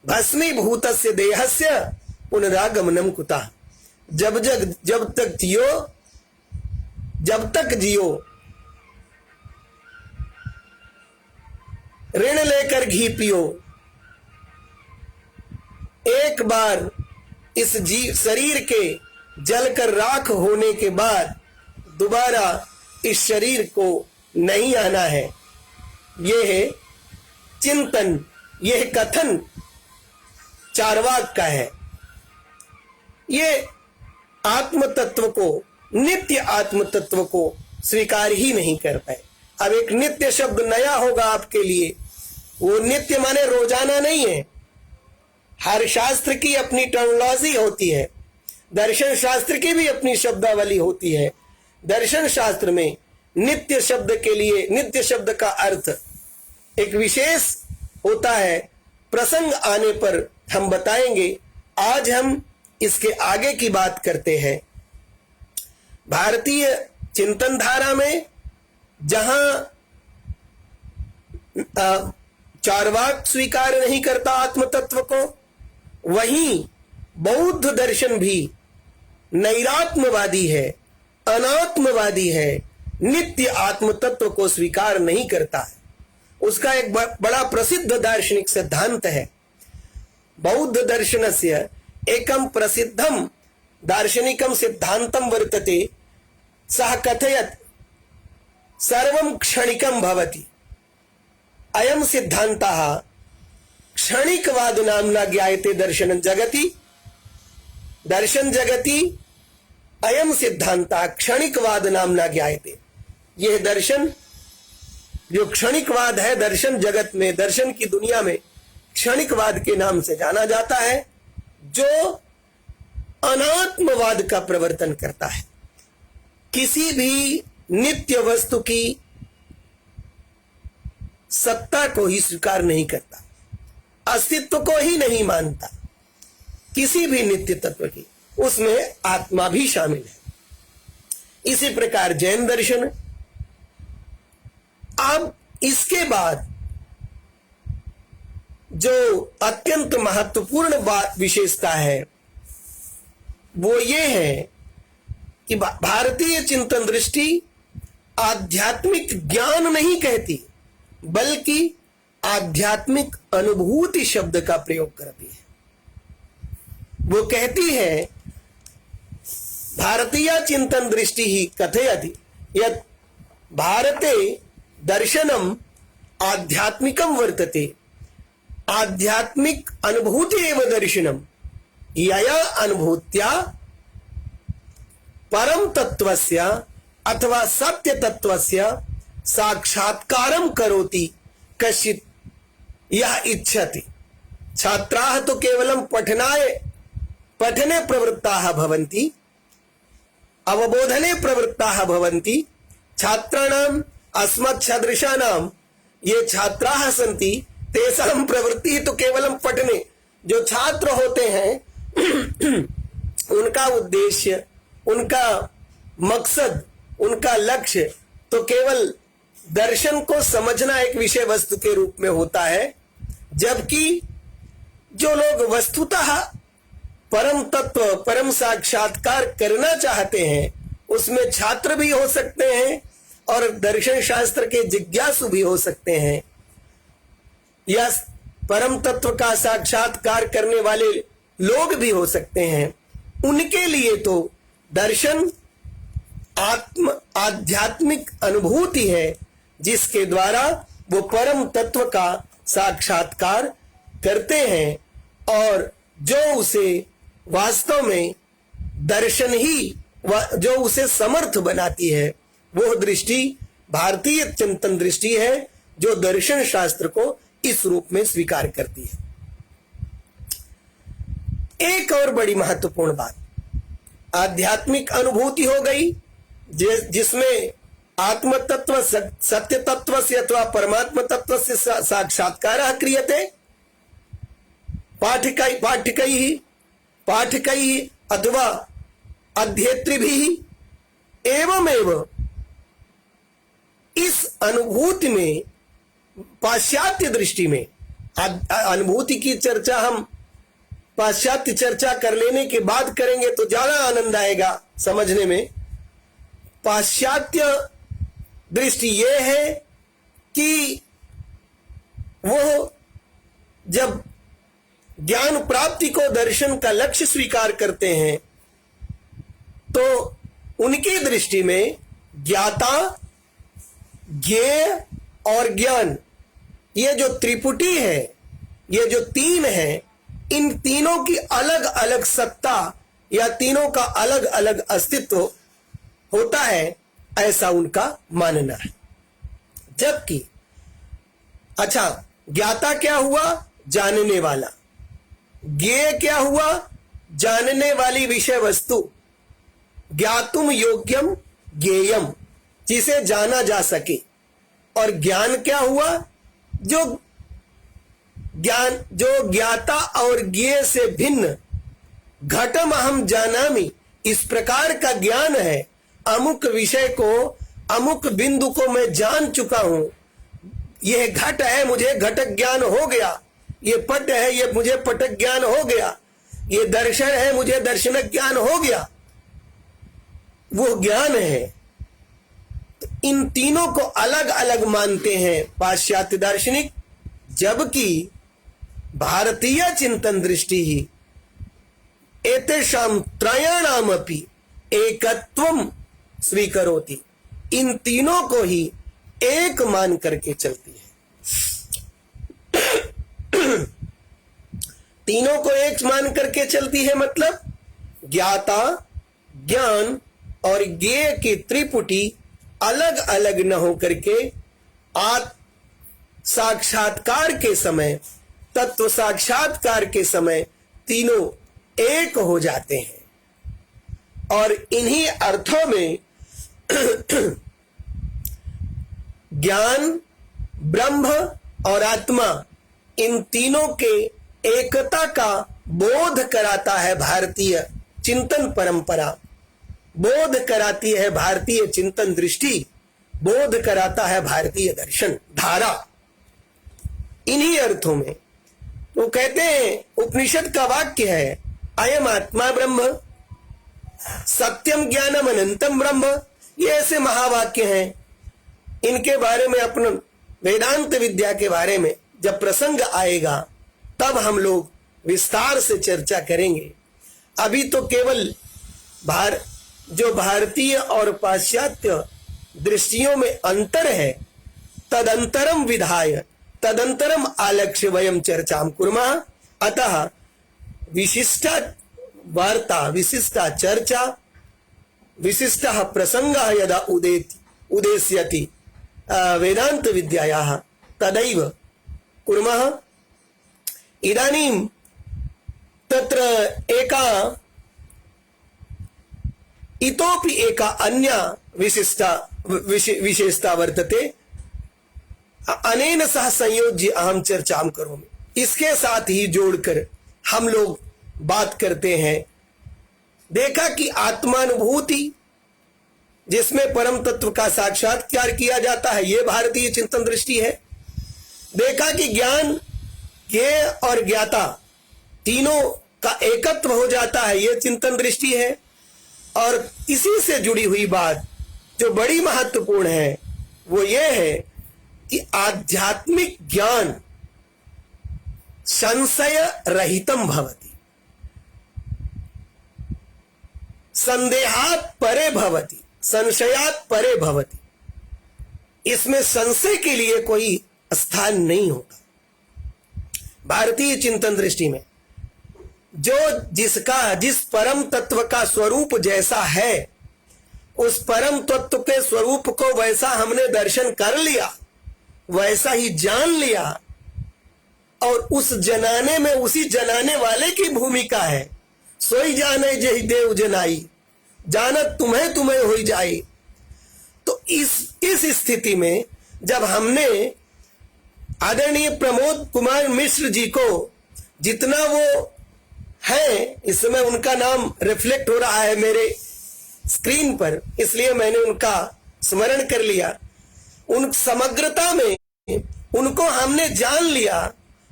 भस्मीभूतस्य देहस्य पुनरागमनं कुतः। जब तक जियो ऋण लेकर घी पियो। एक बार इस शरीर के जलकर राख होने के बाद दोबारा इस शरीर को नहीं आना है। यह चिंतन, यह कथन चार्वाक का है। ये आत्म तत्व को, नित्य आत्म तत्व को स्वीकार ही नहीं कर पाए। अब एक नित्य शब्द नया होगा आपके लिए। वो नित्य माने रोजाना नहीं है। हर शास्त्र की अपनी टर्मिनोलॉजी होती है, दर्शन शास्त्र की भी अपनी शब्दावली होती है। दर्शन शास्त्र में नित्य शब्द के लिए, नित्य शब्द का अर्थ एक विशेष होता है। प्रसंग आने पर हम बताएंगे। आज हम इसके आगे की बात करते हैं। भारतीय चिंतन धारा में जहां चार्वाक स्वीकार नहीं करता आत्म तत्व को, वहीं बौद्ध दर्शन भी नैरात्मवादी है, अनात्मवादी है, नित्य आत्म तत्व को स्वीकार नहीं करता है। उसका एक बड़ा प्रसिद्ध दार्शनिक सिद्धांत है। बौद्ध दर्शनस्य एकम प्रसिद्धम दार्शनिकम सिद्धांतम वर्तते, सः कथयत् सर्वं क्षणिकं भवति। अयं सिद्धान्तः क्षणिकवाद नाम्ना ज्ञायते दर्शन जगति। दर्शन जगति अयम सिद्धांतः क्षणिकवाद नाम्ना ज्ञायते। यह दर्शन जो क्षणिकवाद है, दर्शन जगत में, दर्शन की दुनिया में क्षणिकवाद के नाम से जाना जाता है, जो अनात्मवाद का प्रवर्तन करता है। किसी भी नित्य वस्तु की सत्ता को ही स्वीकार नहीं करता, अस्तित्व को ही नहीं मानता, किसी भी नित्य तत्व की, उसमें आत्मा भी शामिल है। इसी प्रकार जैन दर्शन। अब इसके बाद जो अत्यंत महत्वपूर्ण बात विशेषता है वो ये है कि भारतीय चिंतन दृष्टि आध्यात्मिक ज्ञान नहीं कहती, बल्कि आध्यात्मिक अनुभूति शब्द का प्रयोग करती है। वो कहती है, भारतीय चिंतन दृष्टि ही कथयति यत् भारते दर्शनम आध्यात्मिकम वर्तते, आध्यात्मिक अनुभूति एव दर्शनम, यया अनुभूत्या परम तत्वस्य अथवा सत्य तत्वस्य साक्षात्कारं करोति कश्चित् यः इच्छति। छात्राः तो केवलं पठने प्रवृत्ताः भवन्ति, अवबोधने प्रवृत्ताः भवन्ति। छात्राणाम् अस्मत्सदृशानां ये छात्राः सन्ति, तेषां प्रवृत्तिः तो केवलं पठने। जो छात्र होते हैं उनका उद्देश्य, उनका मकसद, उनका लक्ष्य तो केवल दर्शन को समझना एक विषय वस्तु के रूप में होता है, जबकि जो लोग वस्तुतः परम तत्व, परम साक्षात्कार करना चाहते हैं, उसमें छात्र भी हो सकते हैं और दर्शन शास्त्र के जिज्ञासु भी हो सकते हैं, या परम तत्व का साक्षात्कार करने वाले लोग भी हो सकते हैं। उनके लिए तो दर्शन आध्यात्मिक अनुभूति है, जिसके द्वारा वो परम तत्व का साक्षात्कार करते हैं, और जो उसे वास्तव में दर्शन ही जो उसे समर्थ बनाती है, वो दृष्टि भारतीय चिंतन दृष्टि है, जो दर्शन शास्त्र को इस रूप में स्वीकार करती है। एक और बड़ी महत्वपूर्ण बात, आध्यात्मिक अनुभूति हो गई, जिसमें आत्म तत्व, सत्य तत्व से अथवा परमात्म तत्व से साक्षात्कारः क्रियते। पाठकैः अथवा अध्येतृभिः एवमेव इस अनुभूति में, पाश्चात्य दृष्टि में, अनुभूति की चर्चा हम पाश्चात्य चर्चा कर लेने के बाद करेंगे तो ज्यादा आनंद आएगा समझने में। पाश्चात्य दृष्टि यह है कि वो जब ज्ञान प्राप्ति को दर्शन का लक्ष्य स्वीकार करते हैं, तो उनकी दृष्टि में ज्ञाता, ज्ञेय और ज्ञान, ये जो त्रिपुटी है, ये जो तीन है, इन तीनों की अलग अलग सत्ता या तीनों का अलग अलग अस्तित्व होता है, ऐसा उनका मानना है। जबकि अच्छा, ज्ञाता क्या हुआ? जानने वाला। ज्ञेय क्या हुआ? जानने वाली विषय वस्तु। ज्ञातुम योग्यम ज्ञेयम, जिसे जाना जा सके। और ज्ञान क्या हुआ? जो ज्ञाता और ज्ञेय से भिन्न, घटम अहम जानामि, इस प्रकार का ज्ञान है। अमुक विषय को, अमुक बिंदु को मैं जान चुका हूं, यह घट है, मुझे घटक ज्ञान हो गया, ये पट है, ये मुझे पटक ज्ञान हो गया, ये दर्शन है, मुझे दर्शन ज्ञान हो गया, वो ज्ञान है। तो इन तीनों को अलग अलग मानते हैं पाश्चात्य दार्शनिक, जबकि भारतीय चिंतन दृष्टि ही एतेषां त्रयाणामपि एकत्वम स्वीकरोति, इन तीनों को ही एक मान करके चलती है। तीनों को एक मान करके चलती है मतलब ज्ञाता, ज्ञान और ज्ञेय की त्रिपुटी अलग अलग न हो करके साक्षात्कार के समय, तत्व साक्षात्कार के समय तीनों एक हो जाते हैं। और इन्हीं अर्थों में ज्ञान, ब्रह्म और आत्मा, इन तीनों के एकता का बोध कराता है भारतीय चिंतन परंपरा, बोध कराती है भारतीय चिंतन दृष्टि, बोध कराता है भारतीय दर्शन धारा। इन्हीं अर्थों में वो कहते हैं, उपनिषद का वाक्य है अयम आत्मा ब्रह्म, सत्यम ज्ञानम अनंतम ब्रह्म। ये ऐसे महावाक्य हैं, इनके बारे में अपना वेदांत विद्या के बारे में जब प्रसंग आएगा तब हम लोग विस्तार से चर्चा करेंगे। अभी तो केवल जो भारतीय और पाश्चात्य दृष्टियों में अंतर है, तदंतरम विधाय तदंतरम आलक्ष्य वयम चर्चाम कुर्मः। अतः विशिष्टा वार्ता, विशिष्टा चर्चा, विशिष्टः प्रसंगः यदा उदेस्यति वेदांत विद्यायाः तदैव कुर्मः। इदानीं तत्र इतोपि एका अन्या विशेषता वर्तते, अनेन सह संयोज्य अहम चर्चाम करोमि। इसके साथ ही जोड़कर हम लोग बात करते हैं। देखा कि आत्मानुभूति जिसमें परम तत्व का साक्षात्कार किया जाता है, यह भारतीय चिंतन दृष्टि है। देखा कि ज्ञान, ज्ञेय और ज्ञाता तीनों का एकत्व हो जाता है, यह चिंतन दृष्टि है। और इसी से जुड़ी हुई बात जो बड़ी महत्वपूर्ण है वो ये है कि आध्यात्मिक ज्ञान संशय रहितम भवति, संदेहात परे भवति, संशयात परे भवति। इसमें संशय के लिए कोई स्थान नहीं होता। भारतीय चिंतन दृष्टि में जिस परम तत्व का स्वरूप जैसा है, उस परम तत्व के स्वरूप को वैसा हमने दर्शन कर लिया, वैसा ही जान लिया, और उस जनाने में उसी जनाने वाले की भूमिका है। सोई जाने जहि देव जनाई, जानत तुम्हें तुम्हें हो जाई। तो इस स्थिति में जब हमने आदरणीय प्रमोद कुमार मिश्र जी को, जितना वो है, इस समय उनका नाम रिफ्लेक्ट हो रहा है मेरे स्क्रीन पर, इसलिए मैंने उनका स्मरण कर लिया। उन समग्रता में उनको हमने जान लिया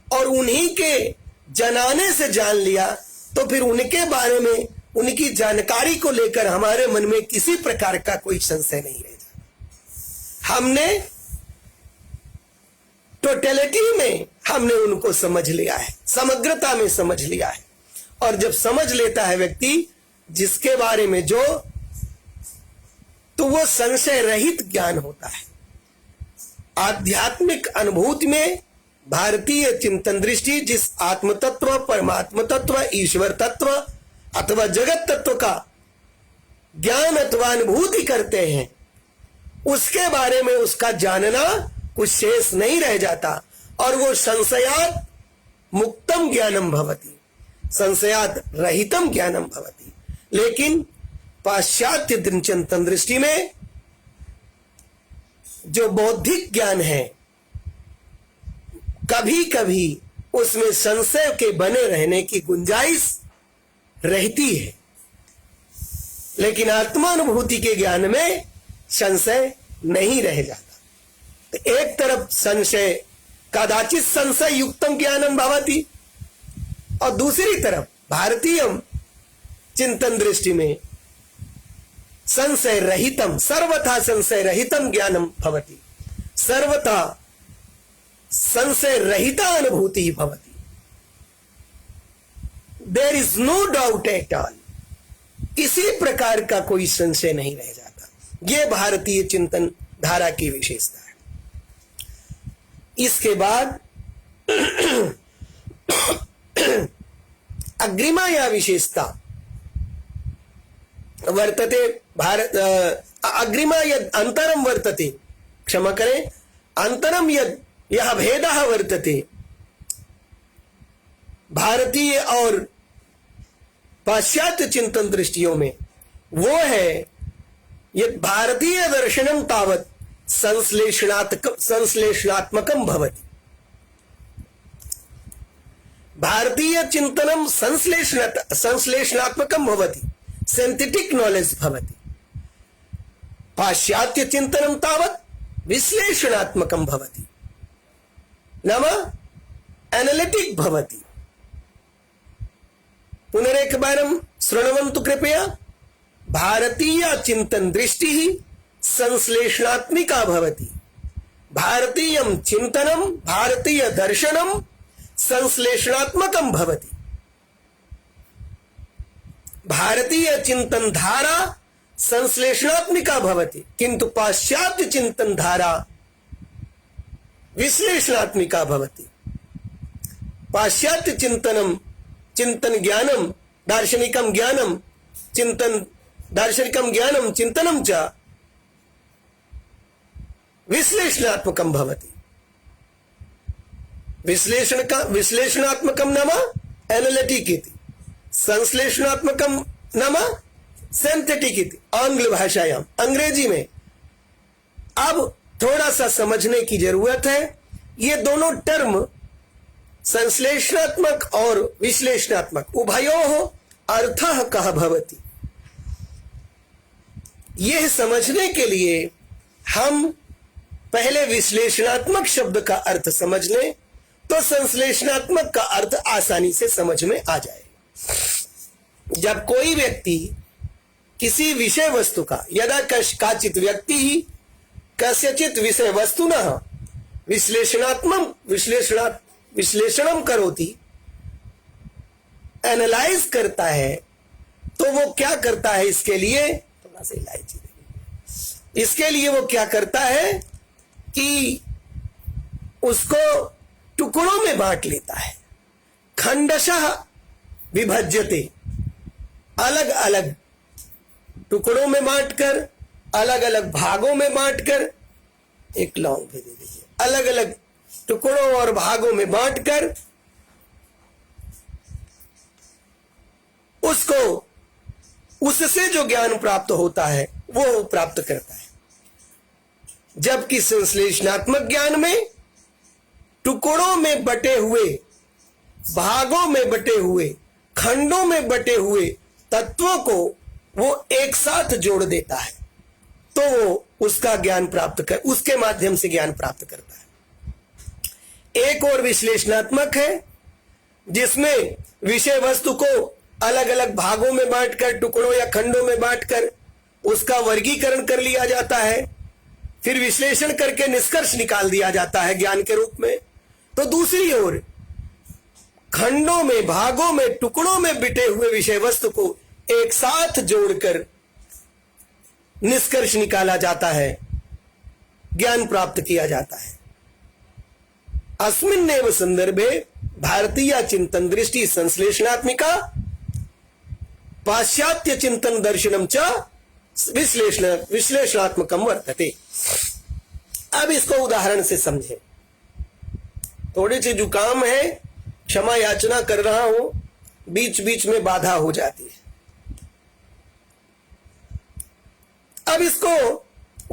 और उन्हीं के जनाने से जान लिया, तो फिर उनके बारे में, उनकी जानकारी को लेकर हमारे मन में किसी प्रकार का कोई संशय नहीं रह जाता। हमने टोटलिटी में हमने उनको समझ लिया है, समग्रता में समझ लिया है। और जब समझ लेता है व्यक्ति जिसके बारे में तो वो संशय रहित ज्ञान होता है। आध्यात्मिक अनुभूति में भारतीय चिंतन दृष्टि जिस आत्म तत्व, परमात्म तत्व, ईश्वर तत्व अथवा जगत तत्व का ज्ञान अथवा अनुभूति करते हैं, उसके बारे में उसका जानना कुछ शेष नहीं रह जाता, और वो संशयात मुक्तम ज्ञानम भवति, संशयात रहितम ज्ञानम भवति। लेकिन पाश्चात्य चिंतन दृष्टि में जो बौद्धिक ज्ञान है, कभी कभी उसमें संशय के बने रहने की गुंजाइश रहती है, लेकिन आत्मानुभूति के ज्ञान में संशय नहीं रह जाता। एक तरफ संशय, कदाचित संशय युक्तम ज्ञानम भवति, और दूसरी तरफ भारतीय चिंतन दृष्टि में संशय रहितम, सर्वथा संशय रहितम ज्ञानम भवति, सर्वथा संशय रहिता अनुभूति भवति। There is no doubt at all, किसी प्रकार का कोई संशय नहीं रह जाता। यह भारतीय चिंतन धारा की विशेषता है। इसके बाद अग्रिमा या विशेषता वर्तते भारत अग्रिमा यद अंतरम वर्तते, क्षमा करें, अंतरम यद यह भेदः वर्तते भारतीय और पाश्चात्य चिंतन दृष्टियों में, वो है यद भारतीय दर्शनम तावत संश्लेषणात्मकम भवति, भारतीय चिंतनम संश्लेषणात्मकम भवति, सिंथेटिक नॉलेज भवति, पाश्चात्य चिंतनम तावत विश्लेषणात्मकम भवति, नाम एनालिटिक भवति। पुनरेकवारं शृण्वन्तु कृपया। भारतीय चिंतन दृष्टि संश्लेषणात्मिका भवति, भारतीय चिंतनम भारतीय दर्शनम संश्लेषणात्मकम भवति, भारतीय चिंतन धारा संश्लेषणात्मिका भवति, किंतु पाश्चात्य चिंतन धारा विश्लेषणात्मिका भवति। पाश्चात्य चिंतन ज्ञानम दार्शनिकम ज्ञानम चिंतन दार्शनिकम ज्ञानम चिंतनम च विश्लेषणात्मकम भवति। विश्लेषणात्मकम नाम एनालिटिक इति, संश्लेषणात्मकम नाम सिंथेटिक इति आंग्ल भाषायां, अंग्रेजी में। अब थोड़ा सा समझने की जरूरत है। ये दोनों टर्म संश्लेषणात्मक और विश्लेषणात्मक उभयोः अर्थः कः भवति, यह समझने के लिए हम पहले विश्लेषणात्मक शब्द का अर्थ समझ लें तो संश्लेषणात्मक का अर्थ आसानी से समझ में आ जाए। जब कोई व्यक्ति किसी विषय वस्तु का यदा काचित व्यक्ति ही कस्यचित विषय वस्तुनः विश्लेषणम करोति, एनालाइज करता है, तो वो क्या करता है, इसके लिए थोड़ा सा इलायची देंगे, इसके लिए वो क्या करता है कि उसको टुकड़ों में बांट लेता है, खंडशः विभज्यते, अलग अलग टुकड़ों में बांटकर, अलग अलग भागों में बांटकर, एक लौंग भी दे दीजिए, अलग अलग टुकड़ों और भागों में बांटकर उसको, उससे जो ज्ञान प्राप्त होता है वो प्राप्त करता है। जबकि संश्लेषणात्मक ज्ञान में टुकड़ों में बटे हुए, भागों में बटे हुए, खंडों में बटे हुए तत्वों को वो एक साथ जोड़ देता है, तो वो उसका ज्ञान प्राप्त कर, उसके माध्यम से ज्ञान प्राप्त करता है। एक और विश्लेषणात्मक है जिसमें विषय वस्तु को अलग अलग भागों में बांटकर, टुकड़ों या खंडों में बांटकर उसका वर्गीकरण कर लिया जाता है, फिर विश्लेषण करके निष्कर्ष निकाल दिया जाता है ज्ञान के रूप में। तो दूसरी ओर खंडों में, भागों में, टुकड़ों में बिटे हुए विषय वस्तु को एक साथ जोड़कर निष्कर्ष निकाला जाता है, ज्ञान प्राप्त किया जाता है। अस्मिन्नेव संदर्भे भारतीय चिंतन दृष्टि संश्लेषणात्मिका, पाश्चात्य चिंतन दर्शनम च विश्लेषणात्मकम वर्तते। अब इसको उदाहरण से समझें। थोड़ी सी जुकाम है, क्षमा याचना कर रहा हूं, बीच बीच में बाधा हो जाती है। अब इसको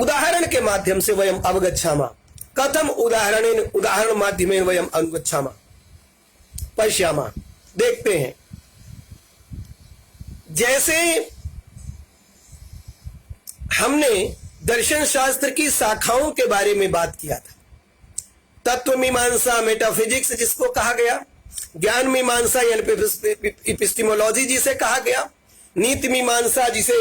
उदाहरण के माध्यम से वयम अवगच्छामः। कथम उदाहरण माध्यमेन वयम अवगच्छामः, पश्यामः, देखते हैं। जैसे हमने दर्शन शास्त्र की शाखाओं के बारे में बात किया था। तत्व मीमांसा मेटाफिजिक्स जिसको कहा गया, ज्ञान मीमांसा यानी एपिस्टेमोलॉजी जिसे कहा गया, नीति मीमांसा जिसे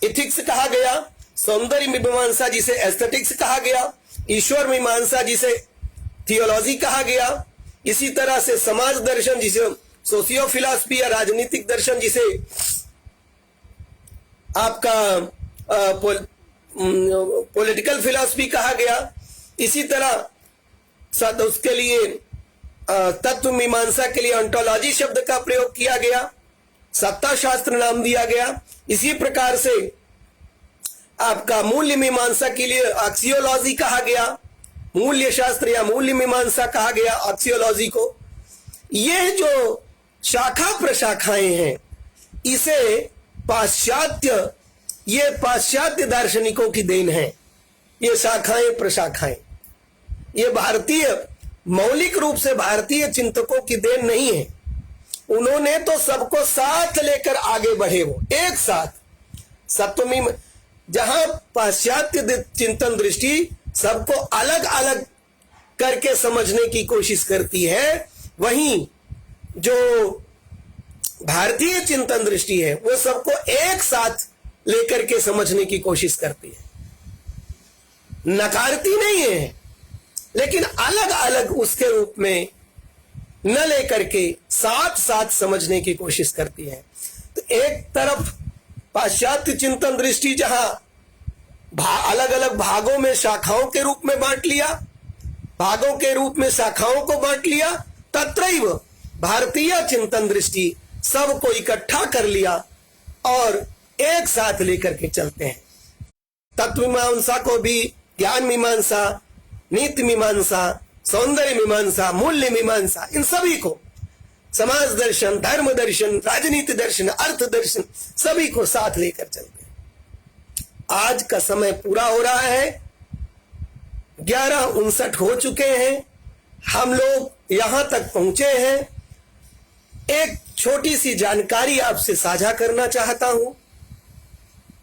एथिक्स कहा गया, सौंदर्य मीमांसा जिसे एस्थेटिक्स कहा गया, ईश्वर मीमांसा जिसे थियोलॉजी कहा गया, इसी तरह से समाज दर्शन जिसे सोशियो फिलॉसफी या राजनीतिक दर्शन जिसे आपका पॉलिटिकल फिलॉसफी कहा गया, इसी तरह उसके लिए तत्व मीमांसा के लिए ऑन्टोलॉजी शब्द का प्रयोग किया गया, सत्ता शास्त्र नाम दिया गया। इसी प्रकार से आपका मूल्य मीमांसा के लिए एक्सियोलॉजी कहा गया, मूल्य शास्त्र या मूल्य मीमांसा कहा गया एक्सियोलॉजी को। ये जो शाखा प्रशाखाएं हैं इसे ये पाश्चात्य दार्शनिकों की देन है। ये शाखाएं प्रशाखाएं ये भारतीय मौलिक रूप से भारतीय चिंतकों की देन नहीं है। उन्होंने तो सबको साथ लेकर आगे बढ़े, वो एक साथ सप्तमी में, जहां पाश्चात्य चिंतन दृष्टि सबको अलग अलग करके समझने की कोशिश करती है, वहीं जो भारतीय चिंतन दृष्टि है वो सबको एक साथ लेकर के समझने की कोशिश करती है। नकारती नहीं है, लेकिन अलग अलग उसके रूप में न लेकर के साथ साथ समझने की कोशिश करती है। तो एक तरफ पाश्चात्य चिंतन दृष्टि जहां अलग अलग भागों में शाखाओं के रूप में बांट लिया, भागों के रूप में शाखाओं को बांट लिया, तत्रैव भारतीय चिंतन दृष्टि सबको इकट्ठा कर लिया और एक साथ लेकर के चलते हैं। तत्व मीमांसा को भी ज्ञान मीमांसा, नीति मीमांसा, सौंदर्य मीमांसा, मूल्य मीमांसा, इन सभी को समाज दर्शन, धर्म दर्शन, राजनीति दर्शन, अर्थ दर्शन, सभी को साथ लेकर चलते हैं। आज का समय पूरा हो रहा है, 11:59 हो चुके हैं, हम लोग यहां तक पहुंचे हैं। एक छोटी सी जानकारी आपसे साझा करना चाहता हूं।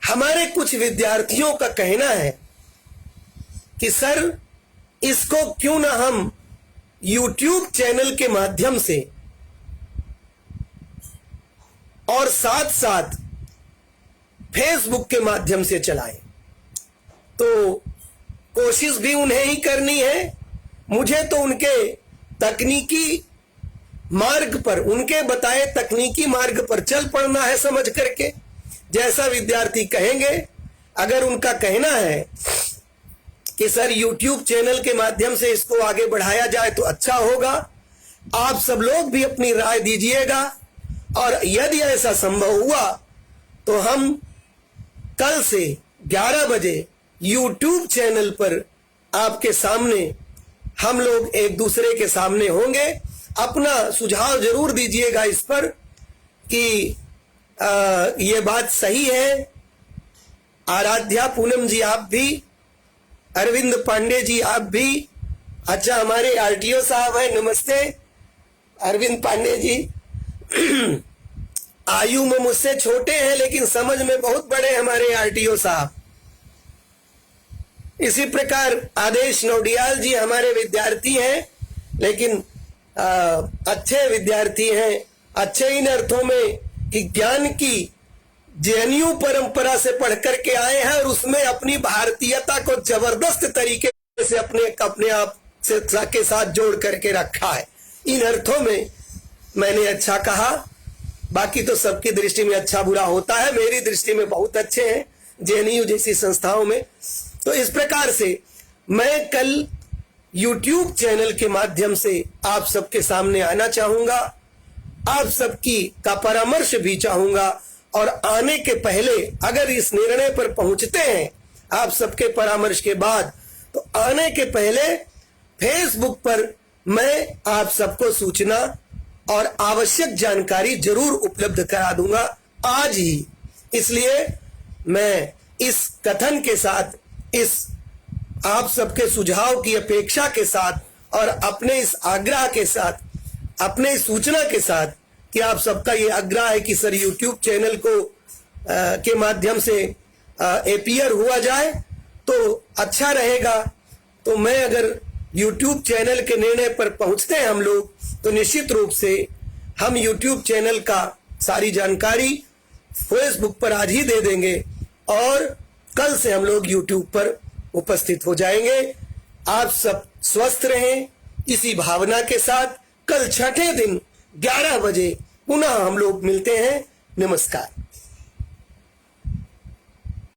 हमारे कुछ विद्यार्थियों का कहना है कि सर इसको क्यों ना हम YouTube चैनल के माध्यम से और साथ साथ Facebook के माध्यम से चलाएं। तो कोशिश भी उन्हें ही करनी है, मुझे तो उनके तकनीकी मार्ग पर, उनके बताए तकनीकी मार्ग पर चल पड़ना है समझ करके। जैसा विद्यार्थी कहेंगे, अगर उनका कहना है कि सर YouTube चैनल के माध्यम से इसको आगे बढ़ाया जाए तो अच्छा होगा, आप सब लोग भी अपनी राय दीजिएगा। और यदि ऐसा संभव हुआ तो हम कल से 11 बजे YouTube चैनल पर आपके सामने हम लोग एक दूसरे के सामने होंगे। अपना सुझाव जरूर दीजिएगा इस पर कि ये बात सही है। आराध्या पूनम जी आप भी, अरविंद पांडे जी आप भी, अच्छा हमारे आरटीओ साहब हैं, नमस्ते अरविंद पांडे जी। आयु में मुझसे छोटे हैं लेकिन समझ में बहुत बड़े हमारे आरटीओ साहब। इसी प्रकार आदेश नौडियाल जी हमारे विद्यार्थी हैं, लेकिन अच्छे विद्यार्थी हैं। अच्छे इन अर्थों में कि ज्ञान की जेएनयू परंपरा से पढ़ करके आए हैं और उसमें अपनी भारतीयता को जबरदस्त तरीके से अपने आप से के साथ जोड़ करके रखा है। इन अर्थों में मैंने अच्छा कहा। बाकी तो सबकी दृष्टि में अच्छा बुरा होता है, मेरी दृष्टि में बहुत अच्छे हैं जेएनयू जैसी संस्थाओं में। तो इस प्रकार से मैं कल YouTube चैनल के माध्यम से आप सबके सामने आना चाहूंगा, आप सबकी का परामर्श भी चाहूंगा। और आने के पहले अगर इस निर्णय पर पहुंचते हैं आप सबके परामर्श के बाद, तो आने के पहले Facebook पर मैं आप सबको सूचना और आवश्यक जानकारी जरूर उपलब्ध करा दूंगा आज ही। इसलिए मैं इस कथन के साथ, इस आप सबके सुझाव की अपेक्षा के साथ और अपने इस आग्रह के साथ, अपने इस सूचना के साथ कि आप सबका ये आग्रह है कि सर YouTube चैनल को के माध्यम से अपीयर हुआ जाए, तो अच्छा रहेगा। तो मैं अगर YouTube चैनल के निर्णय पर पहुंचते हैं हम लोग, तो निश्चित रूप से हम YouTube चैनल का सारी जानकारी Facebook पर आज ही दे देंगे और कल से हम लोग YouTube पर उपस्थित हो जाएंगे। आप सब स्वस्थ रहें इसी भावना के साथ। कल छठे दिन 11 बजे पुनः हम लोग मिलते हैं। नमस्कार।